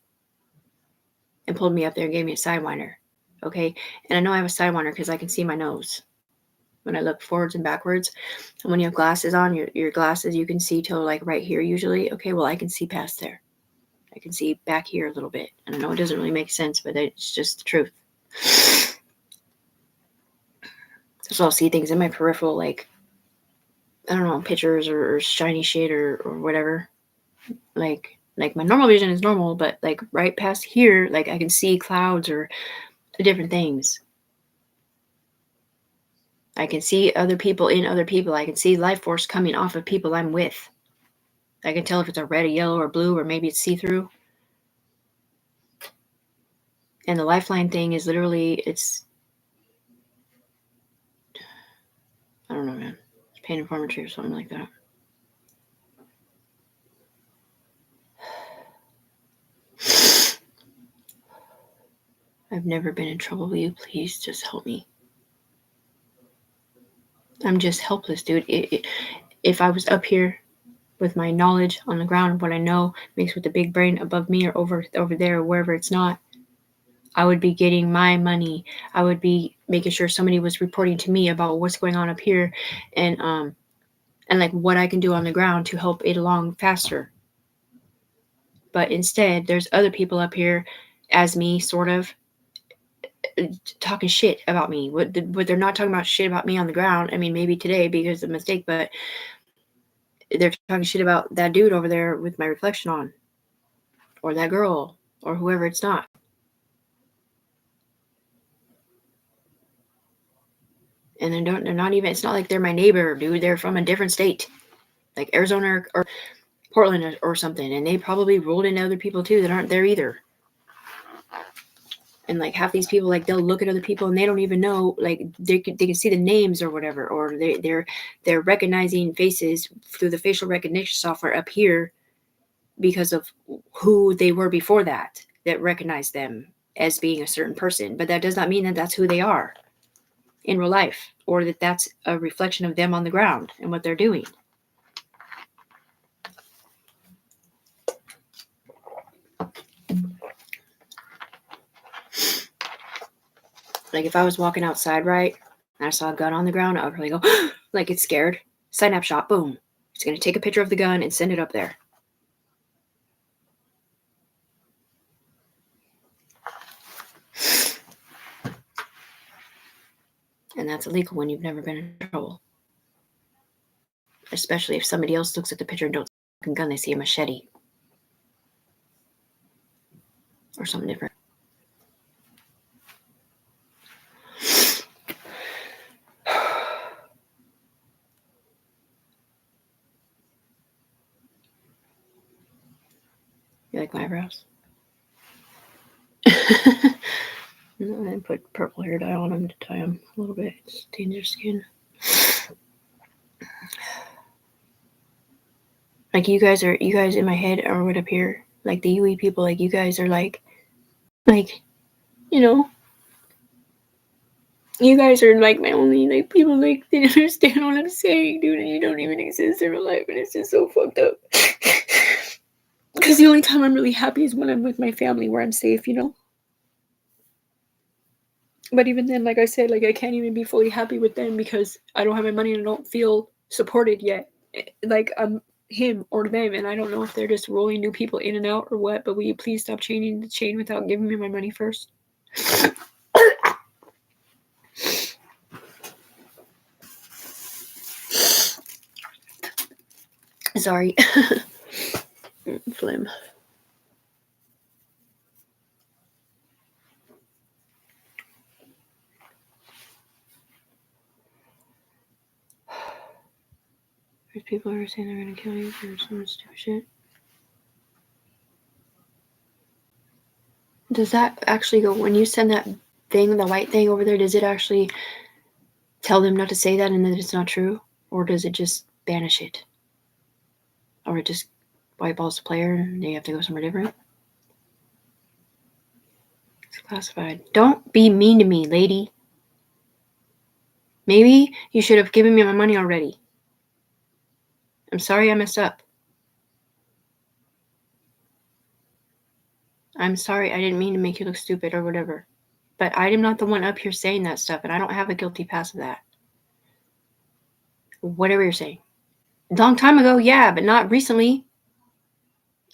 and pulled me up there and gave me a sidewinder. Okay. And I know I have a sidewinder because I can see my nose when I look forwards and backwards. And when you have glasses on, your glasses, you can see till like right here usually. Okay. Well, I can see past there. I can see back here a little bit. And I know it doesn't really make sense, but it's just the truth. So I'll see things in my peripheral, like, I don't know, pictures or shiny shit or whatever. Like my normal vision is normal, but like right past here, like I can see clouds or different things. I can see other people in other people. I can see life force coming off of people I'm with. I can tell if it's a red, a yellow, or blue, or maybe it's see-through. And the lifeline thing is literally, I don't know, man. It's pain informatory or something like that. I've never been in trouble. Will you please just help me? I'm just helpless, dude. If I was up here with my knowledge on the ground, what I know mixed with the big brain above me or over there or wherever it's not, I would be getting my money. I would be making sure somebody was reporting to me about what's going on up here and like what I can do on the ground to help it along faster. But instead, there's other people up here as me, sort of, talking shit about me. What they're not talking about shit about me on the ground. I mean, maybe today because of a mistake, but they're talking shit about that dude over there with my reflection on, or that girl, or whoever it's not. And they're not even, it's not like they're my neighbor, dude. They're from a different state, like Arizona or Portland or something. And they probably rolled into other people too that aren't there either. And like half these people, like they'll look at other people and they don't even know, like they can see the names or whatever, or they're recognizing faces through the facial recognition software up here because of who they were before that recognized them as being a certain person. But that does not mean that that's who they are in real life, or that that's a reflection of them on the ground and what they're doing. Like if I was walking outside, right, and I saw a gun on the ground, I would probably go, like it's scared. Synapse shot, boom. It's going to take a picture of the gun and send it up there. And that's illegal when you've never been in trouble. Especially if somebody else looks at the picture and don't see a fucking gun, they see a machete. Or something different. You like my eyebrows? No, I put purple hair dye on them to tie them a little bit. It stains your skin. Like you guys in my head are right up here. Like the UE people, like you guys are like, you know, you guys are like my only like people like they understand what I'm saying, dude, and you don't even exist in real life, and it's just so fucked up. Because the only time I'm really happy is when I'm with my family where I'm safe, you know? But even then, like I said, like I can't even be fully happy with them because I don't have my money and I don't feel supported yet. Like I'm him or them, and I don't know if they're just rolling new people in and out or what, but will you please stop chaining the chain without giving me my money first? Sorry. Phlegm. There's people who are saying they're gonna kill you for some stupid shit. Does that actually go when you send that thing, the white thing over there? Does it actually tell them not to say that and that it's not true, or does it just banish it, or it just whiteballs the player and they have to go somewhere different? It's classified. Don't be mean to me, lady. Maybe you should have given me my money already. I'm sorry I messed up. I'm sorry I didn't mean to make you look stupid or whatever. But I am not the one up here saying that stuff, and I don't have a guilty past of that. Whatever you're saying. A long time ago, yeah, but not recently.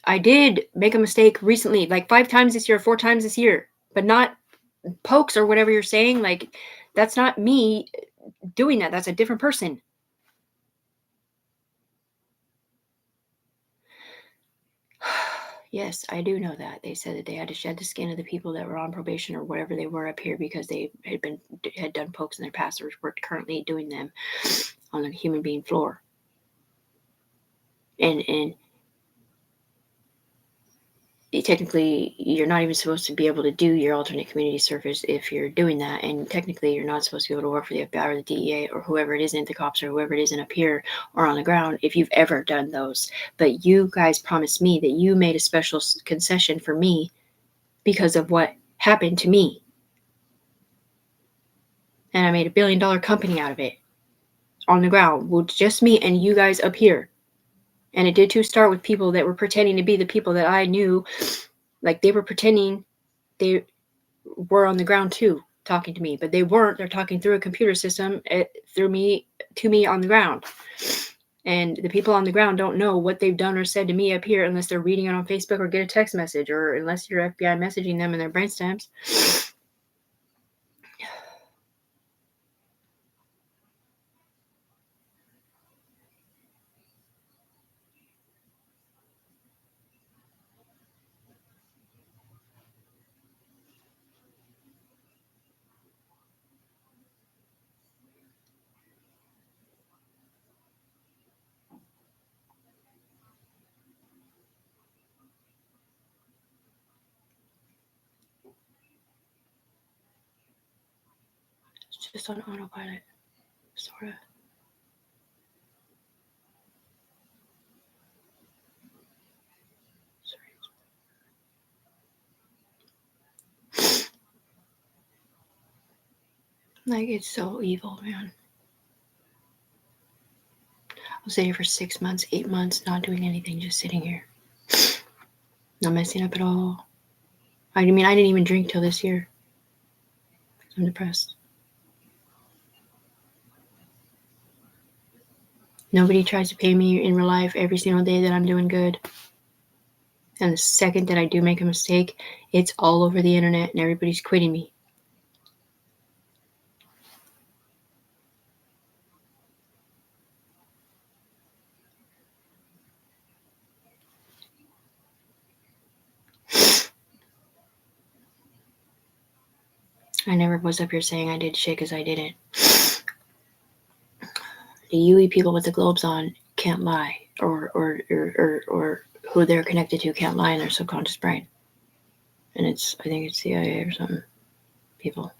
I did make a mistake recently, like 5 times this year, 4 times this year, but not pokes or whatever you're saying. Like, that's not me doing that. That's a different person. Yes, I do know that. They said that they had to shed the skin of the people that were on probation or whatever they were up here because they had done pokes in their past or were currently doing them on a human being floor. And technically, you're not even supposed to be able to do your alternate community service if you're doing that. And technically, you're not supposed to be able to work for the FBI or the DEA or whoever it isn't, the cops or whoever it isn't up here or on the ground if you've ever done those. But you guys promised me that you made a special concession for me because of what happened to me. And I made $1 billion company out of it on the ground with just me and you guys up here. And it did too start with people that were pretending to be the people that I knew. Like they were pretending they were on the ground too, talking to me, but they weren't. They're talking through a computer system through me to me on the ground. And the people on the ground don't know what they've done or said to me up here unless they're reading it on Facebook or get a text message or unless you're FBI messaging them in their brainstems. It's just on autopilot, sort of. Like, it's so evil, man. I'll sit here for 6 months, 8 months, not doing anything, just sitting here. Not messing up at all. I mean, I didn't even drink till this year. I'm depressed. Nobody tries to pay me in real life every single day that I'm doing good. And the second that I do make a mistake, it's all over the internet and everybody's quitting me. I never was up here saying I did shit because I didn't. The UE people with the globes on can't lie, or who they're connected to can't lie in their subconscious brain. And I think it's CIA or something. People.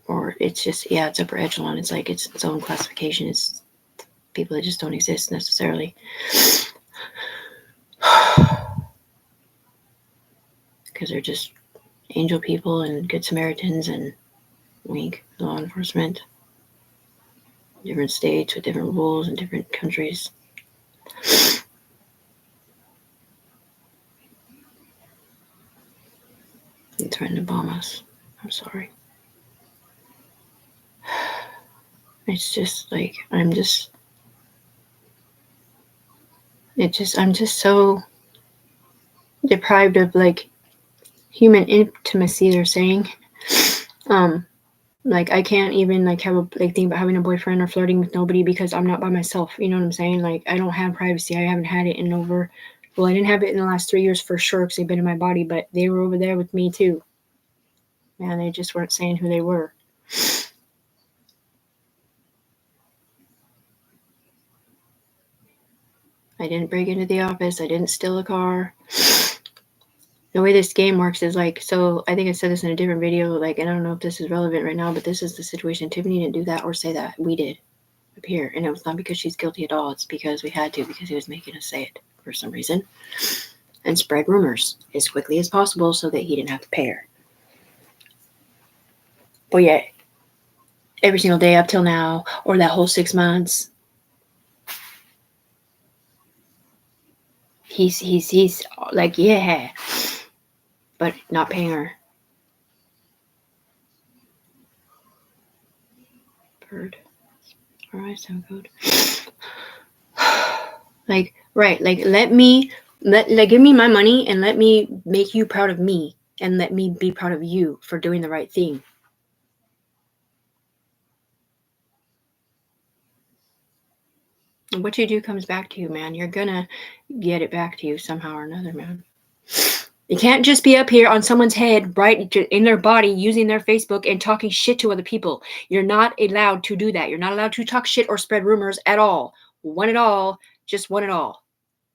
Or it's just, it's upper echelon. It's like it's own classification. It's people that just don't exist necessarily. Because they're just angel people and good Samaritans and wink law enforcement. Different states with different rules in different countries. They're trying to bomb us. I'm sorry. It's just like I'm just so deprived of like human intimacy, they're saying. Like I can't even like have a like think about having a boyfriend or flirting with nobody because I'm not by myself. You know what I'm saying? Like I don't have privacy. I haven't had it I didn't have it in the last 3 years for sure because they've been in my body, but they were over there with me too. Man, they just weren't saying who they were. I didn't break into the office. I didn't steal a car. The way this game works is like, so I think I said this in a different video, like, and I don't know if this is relevant right now, but this is the situation. Tiffany didn't do that or say that. We did up here. And it was not because she's guilty at all. It's because we had to, because he was making us say it for some reason. And spread rumors as quickly as possible so that he didn't have to pay her. But yeah, every single day up till now, or that whole 6 months, he's like, yeah, but not paying her. Bird. Alright, sound code. Like, right, like give me my money and let me make you proud of me and let me be proud of you for doing the right thing. And what you do comes back to you, man. You're gonna get it back to you somehow or another, man. You can't just be up here on someone's head, right, in their body, using their Facebook and talking shit to other people. You're not allowed to do that. You're not allowed to talk shit or spread rumors at all. One at all, just one at all.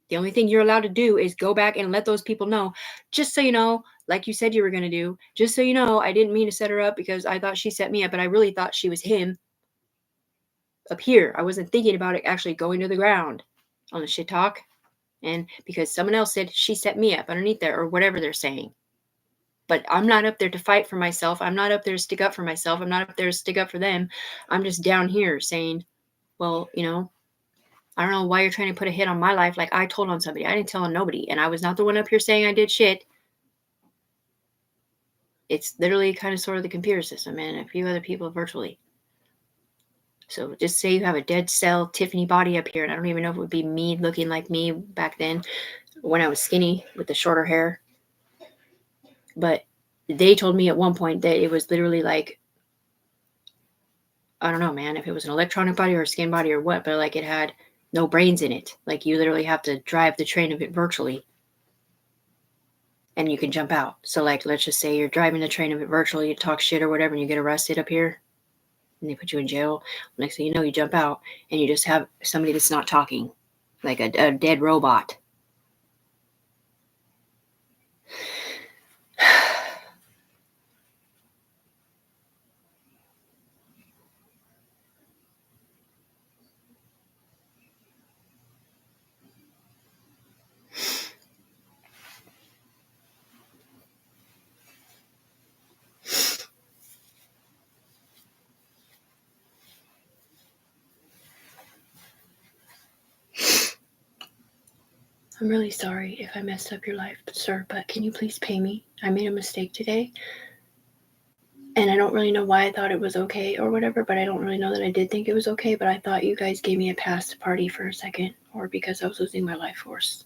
The only thing you're allowed to do is go back and let those people know, just so you know, like you said you were going to do, just so you know, I didn't mean to set her up because I thought she set me up, but I really thought she was him up here. I wasn't thinking about it actually going to the ground on the shit talk. And because someone else said she set me up underneath there or whatever they're saying. But I'm not up there to fight for myself. I'm not up there to stick up for myself. I'm not up there to stick up for them. I'm just down here saying, well, you know, I don't know why you're trying to put a hit on my life like I told on somebody. I didn't tell on nobody. And I was not the one up here saying I did shit. It's literally kind of sort of the computer system and a few other people virtually. So just say you have a dead cell Tiffany body up here. And I don't even know if it would be me looking like me back then when I was skinny with the shorter hair. But they told me at one point that it was literally like, I don't know, man, if it was an electronic body or a skin body or what, but like it had no brains in it. Like you literally have to drive the train of it virtually and you can jump out. So like, let's just say you're driving the train of it virtually, you talk shit or whatever, and you get arrested up here and they put you in jail. Next thing you know, you jump out and you just have somebody that's not talking, like a dead robot. I'm really sorry if I messed up your life, sir, but can you please pay me? I made a mistake today. And I don't really know why I thought it was okay or whatever, but I don't really know that I did think it was okay, but I thought you guys gave me a pass to party for a second, or because I was losing my life force.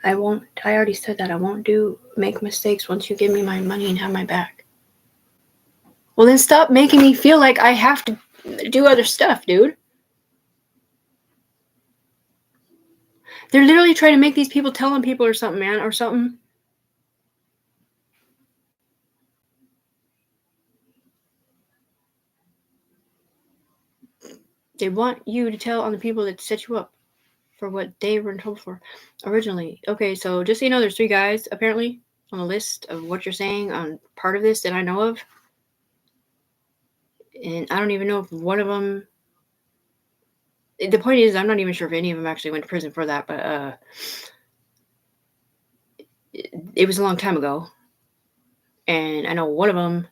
I already said that I won't make mistakes once you give me my money and have my back. Well, then stop making me feel like I have to do other stuff, dude. They're literally trying to make these people tell on people or something, man, or something. They want you to tell on the people that set you up for what they were told for originally. Okay, so just so you know, there's 3 guys apparently on the list of what you're saying on part of this that I know of. And I don't even know if one of them. The point is, I'm not even sure if any of them actually went to prison for that, but it was a long time ago. And I know one of them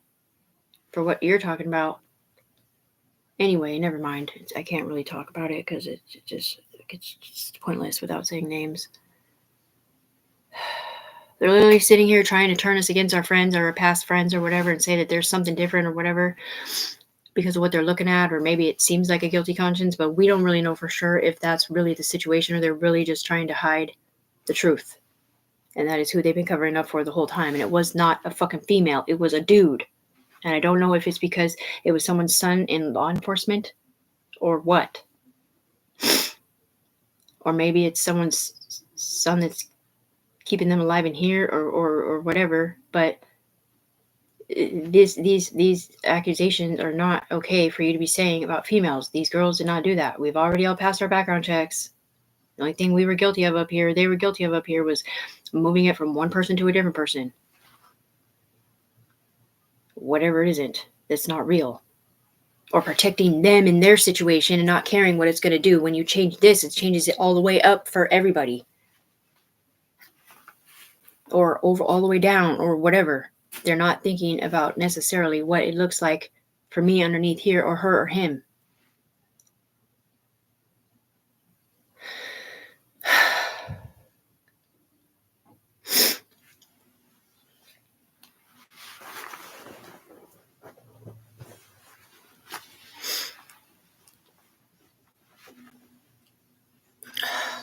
for what you're talking about. Anyway, never mind. I can't really talk about it because it's just pointless without saying names. They're literally sitting here trying to turn us against our friends or our past friends or whatever and say that there's something different or whatever because of what they're looking at, or maybe it seems like a guilty conscience, but we don't really know for sure if that's really the situation or they're really just trying to hide the truth. And that is who they've been covering up for the whole time. And it was not a fucking female. It was a dude. And I don't know if it's because it was someone's son in law enforcement or what. Or maybe it's someone's son that's keeping them alive in here or whatever. But these accusations are not okay for you to be saying about females. These girls did not do that. We've already all passed our background checks. The only thing we were guilty of up here, they were guilty of up here, was moving it from one person to a different person. Whatever it isn't, that's not real. Or protecting them in their situation and not caring what it's going to do. When you change this, it changes it all the way up for everybody. Or over all the way down or whatever. They're not thinking about necessarily what it looks like for me underneath here or her or him.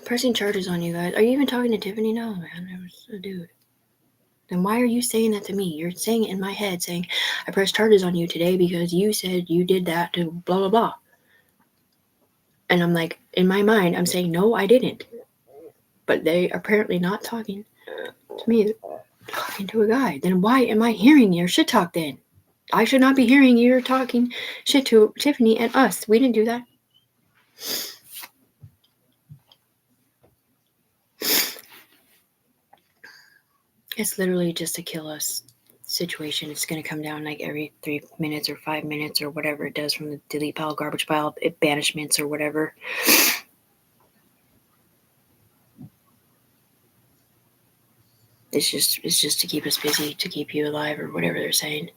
Pressing charges on you guys. Are you even talking to Tiffany? No, man. It was a dude. Then why are you saying that to me? You're saying it in my head, saying, I pressed charges on you today because you said you did that to blah, blah, blah. And I'm like, in my mind, I'm saying, no, I didn't. But they are apparently not talking to me. They're talking to a guy. Then why am I hearing your shit talk then? I should not be hearing you talking shit to Tiffany and us. We didn't do that. It's literally just a kill us situation. It's going to come down like every 3 minutes or 5 minutes or whatever it does from the delete pile, garbage pile, banishments or whatever. It's just to keep us busy, to keep you alive or whatever they're saying.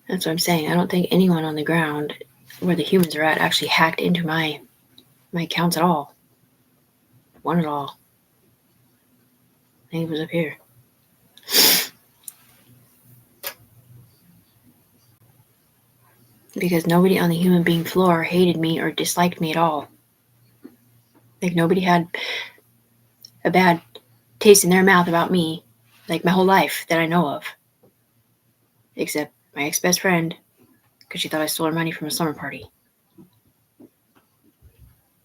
That's what I'm saying. I don't think anyone on the ground where the humans are at actually hacked into my accounts at all. One at all. I think it was up here. Because nobody on the human being floor hated me or disliked me at all. Like nobody had a bad taste in their mouth about me, like my whole life that I know of. Except my ex-best friend, because she thought I stole her money from a slumber party.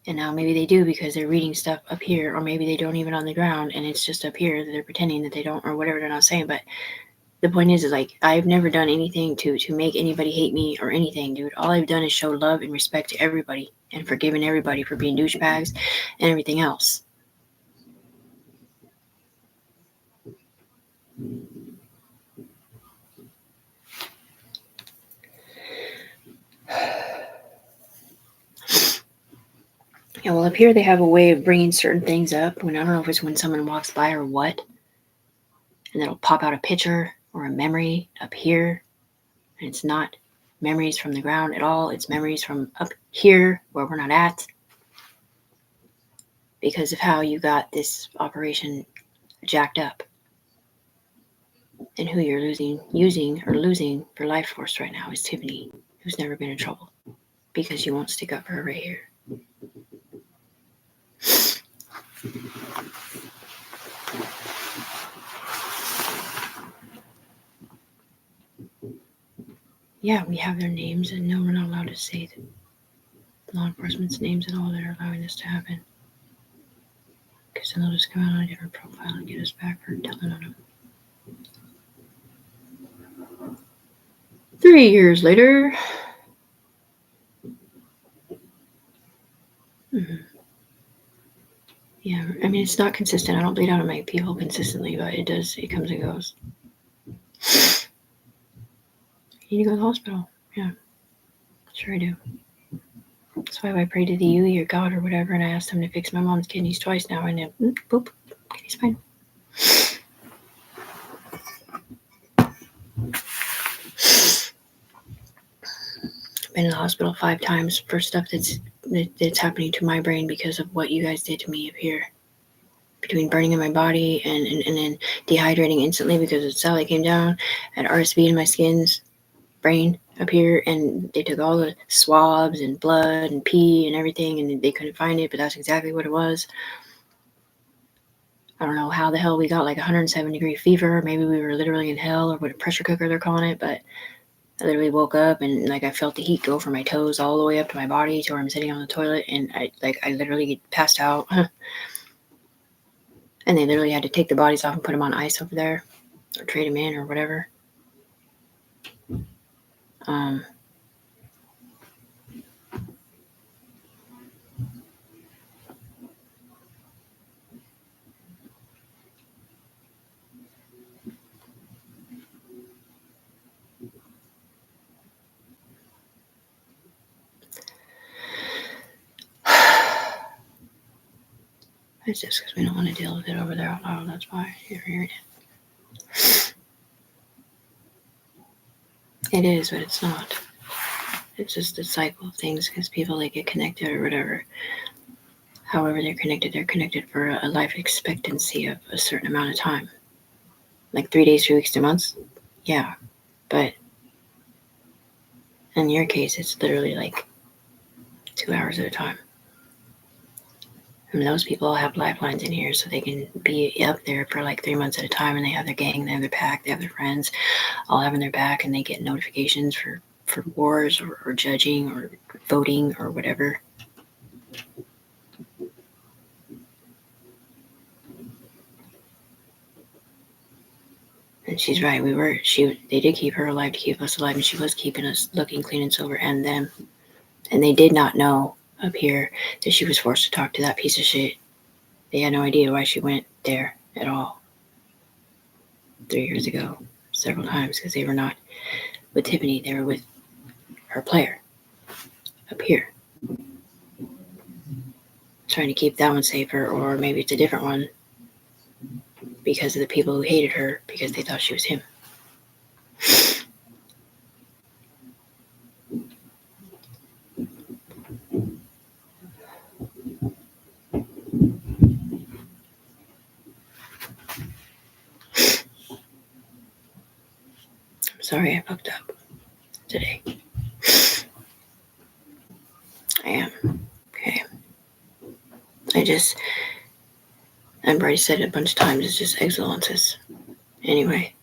And now maybe they do because they're reading stuff up here, or maybe they don't even on the ground, and it's just up here that they're pretending that they don't, or whatever they're not saying. But the point is like, I've never done anything to make anybody hate me or anything, dude. All I've done is show love and respect to everybody and forgiving everybody for being douchebags and everything else. Yeah, well, up here they have a way of bringing certain things up. When I don't know if it's when someone walks by or what, and it'll pop out a picture or a memory up here, and it's not memories from the ground at all. It's memories from up here where we're not at, because of how you got this operation jacked up. And who you're losing for life force right now is Tiffany, who's never been in trouble, because you won't stick up for her right here. Yeah, we have their names, and no, we're not allowed to say the law enforcement's names and all that are allowing this to happen. Because then they'll just come out on a different profile and get us back for telling on them. 3 years later. Mm-hmm. Yeah, I mean, it's not consistent. I don't bleed out on my people consistently, but it does. It comes and goes. You need to go to the hospital. Yeah, sure I do. That's why I pray to the Yui or God or whatever, and I asked him to fix my mom's kidneys twice now, and then boop, kidney's fine. Been in the hospital 5 times for stuff that's happening to my brain because of what you guys did to me up here. Between burning in my body and then dehydrating instantly because the cell came down, had RSV in my skin's brain up here, and they took all the swabs and blood and pee and everything, and they couldn't find it, but that's exactly what it was. I don't know how the hell we got like 107-degree fever. Maybe we were literally in hell, or what a pressure cooker they're calling it, but I literally woke up and like I felt the heat go from my toes all the way up to my body to where I'm sitting on the toilet, and I literally passed out. And they literally had to take the bodies off and put them on ice over there, or trade them in or whatever. It's just because we don't want to deal with it over there out loud. That's why you're hearing it. It is, but it's not. It's just a cycle of things because people, they get connected or whatever. However they're connected for a life expectancy of a certain amount of time. Like 3 days, 3 weeks, 2 months. Yeah. But in your case, it's literally like 2 hours at a time. And those people have lifelines in here so they can be up there for like 3 months at a time, and they have their gang, they have their pack, they have their friends all having their back, and they get notifications for wars or judging or voting or whatever. And she's right. They did keep her alive to keep us alive, and she was keeping us looking clean and sober, and them. And they did not know up here that she was forced to talk to that piece of shit. They had no idea why she went there at all 3 years ago, several times, because they were not with Tiffany. They were with her player up here, trying to keep that one safer, or maybe it's a different one because of the people who hated her because they thought she was him. Sorry, I fucked up today. I am. Okay. I've already said it a bunch of times, it's just excellences. Anyway.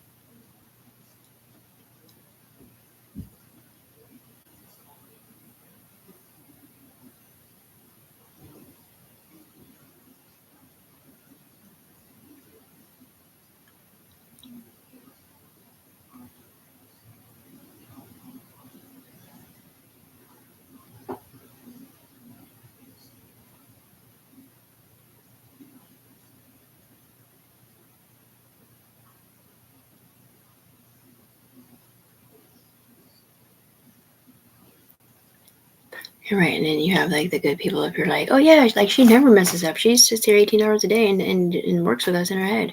You're right, and then you have like the good people up here like, oh yeah, like she never messes up. She's just here 18 hours a day and works with us in her head.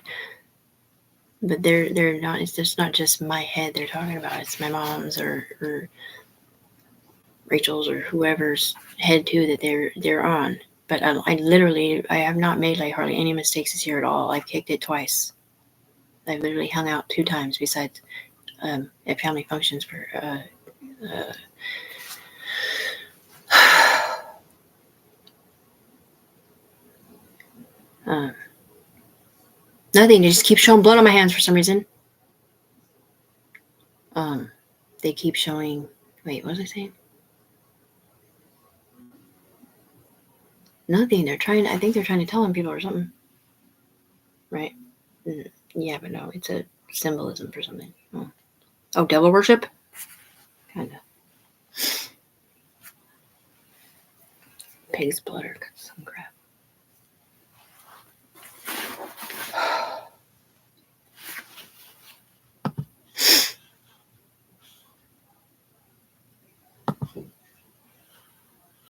But they're not, it's just not just my head they're talking about, it's my mom's or Rachel's or whoever's head too that they're on. But I have not made like hardly any mistakes this year at all. I've kicked it twice. I've literally hung out 2 times besides at family functions for nothing. They just keep showing blood on my hands for some reason. They keep showing. Wait, what was I saying? Nothing. I think they're trying to tell on people or something. Right? Yeah, but no, it's a symbolism for something. Oh, devil worship? Kinda. Pig's blood or some crap.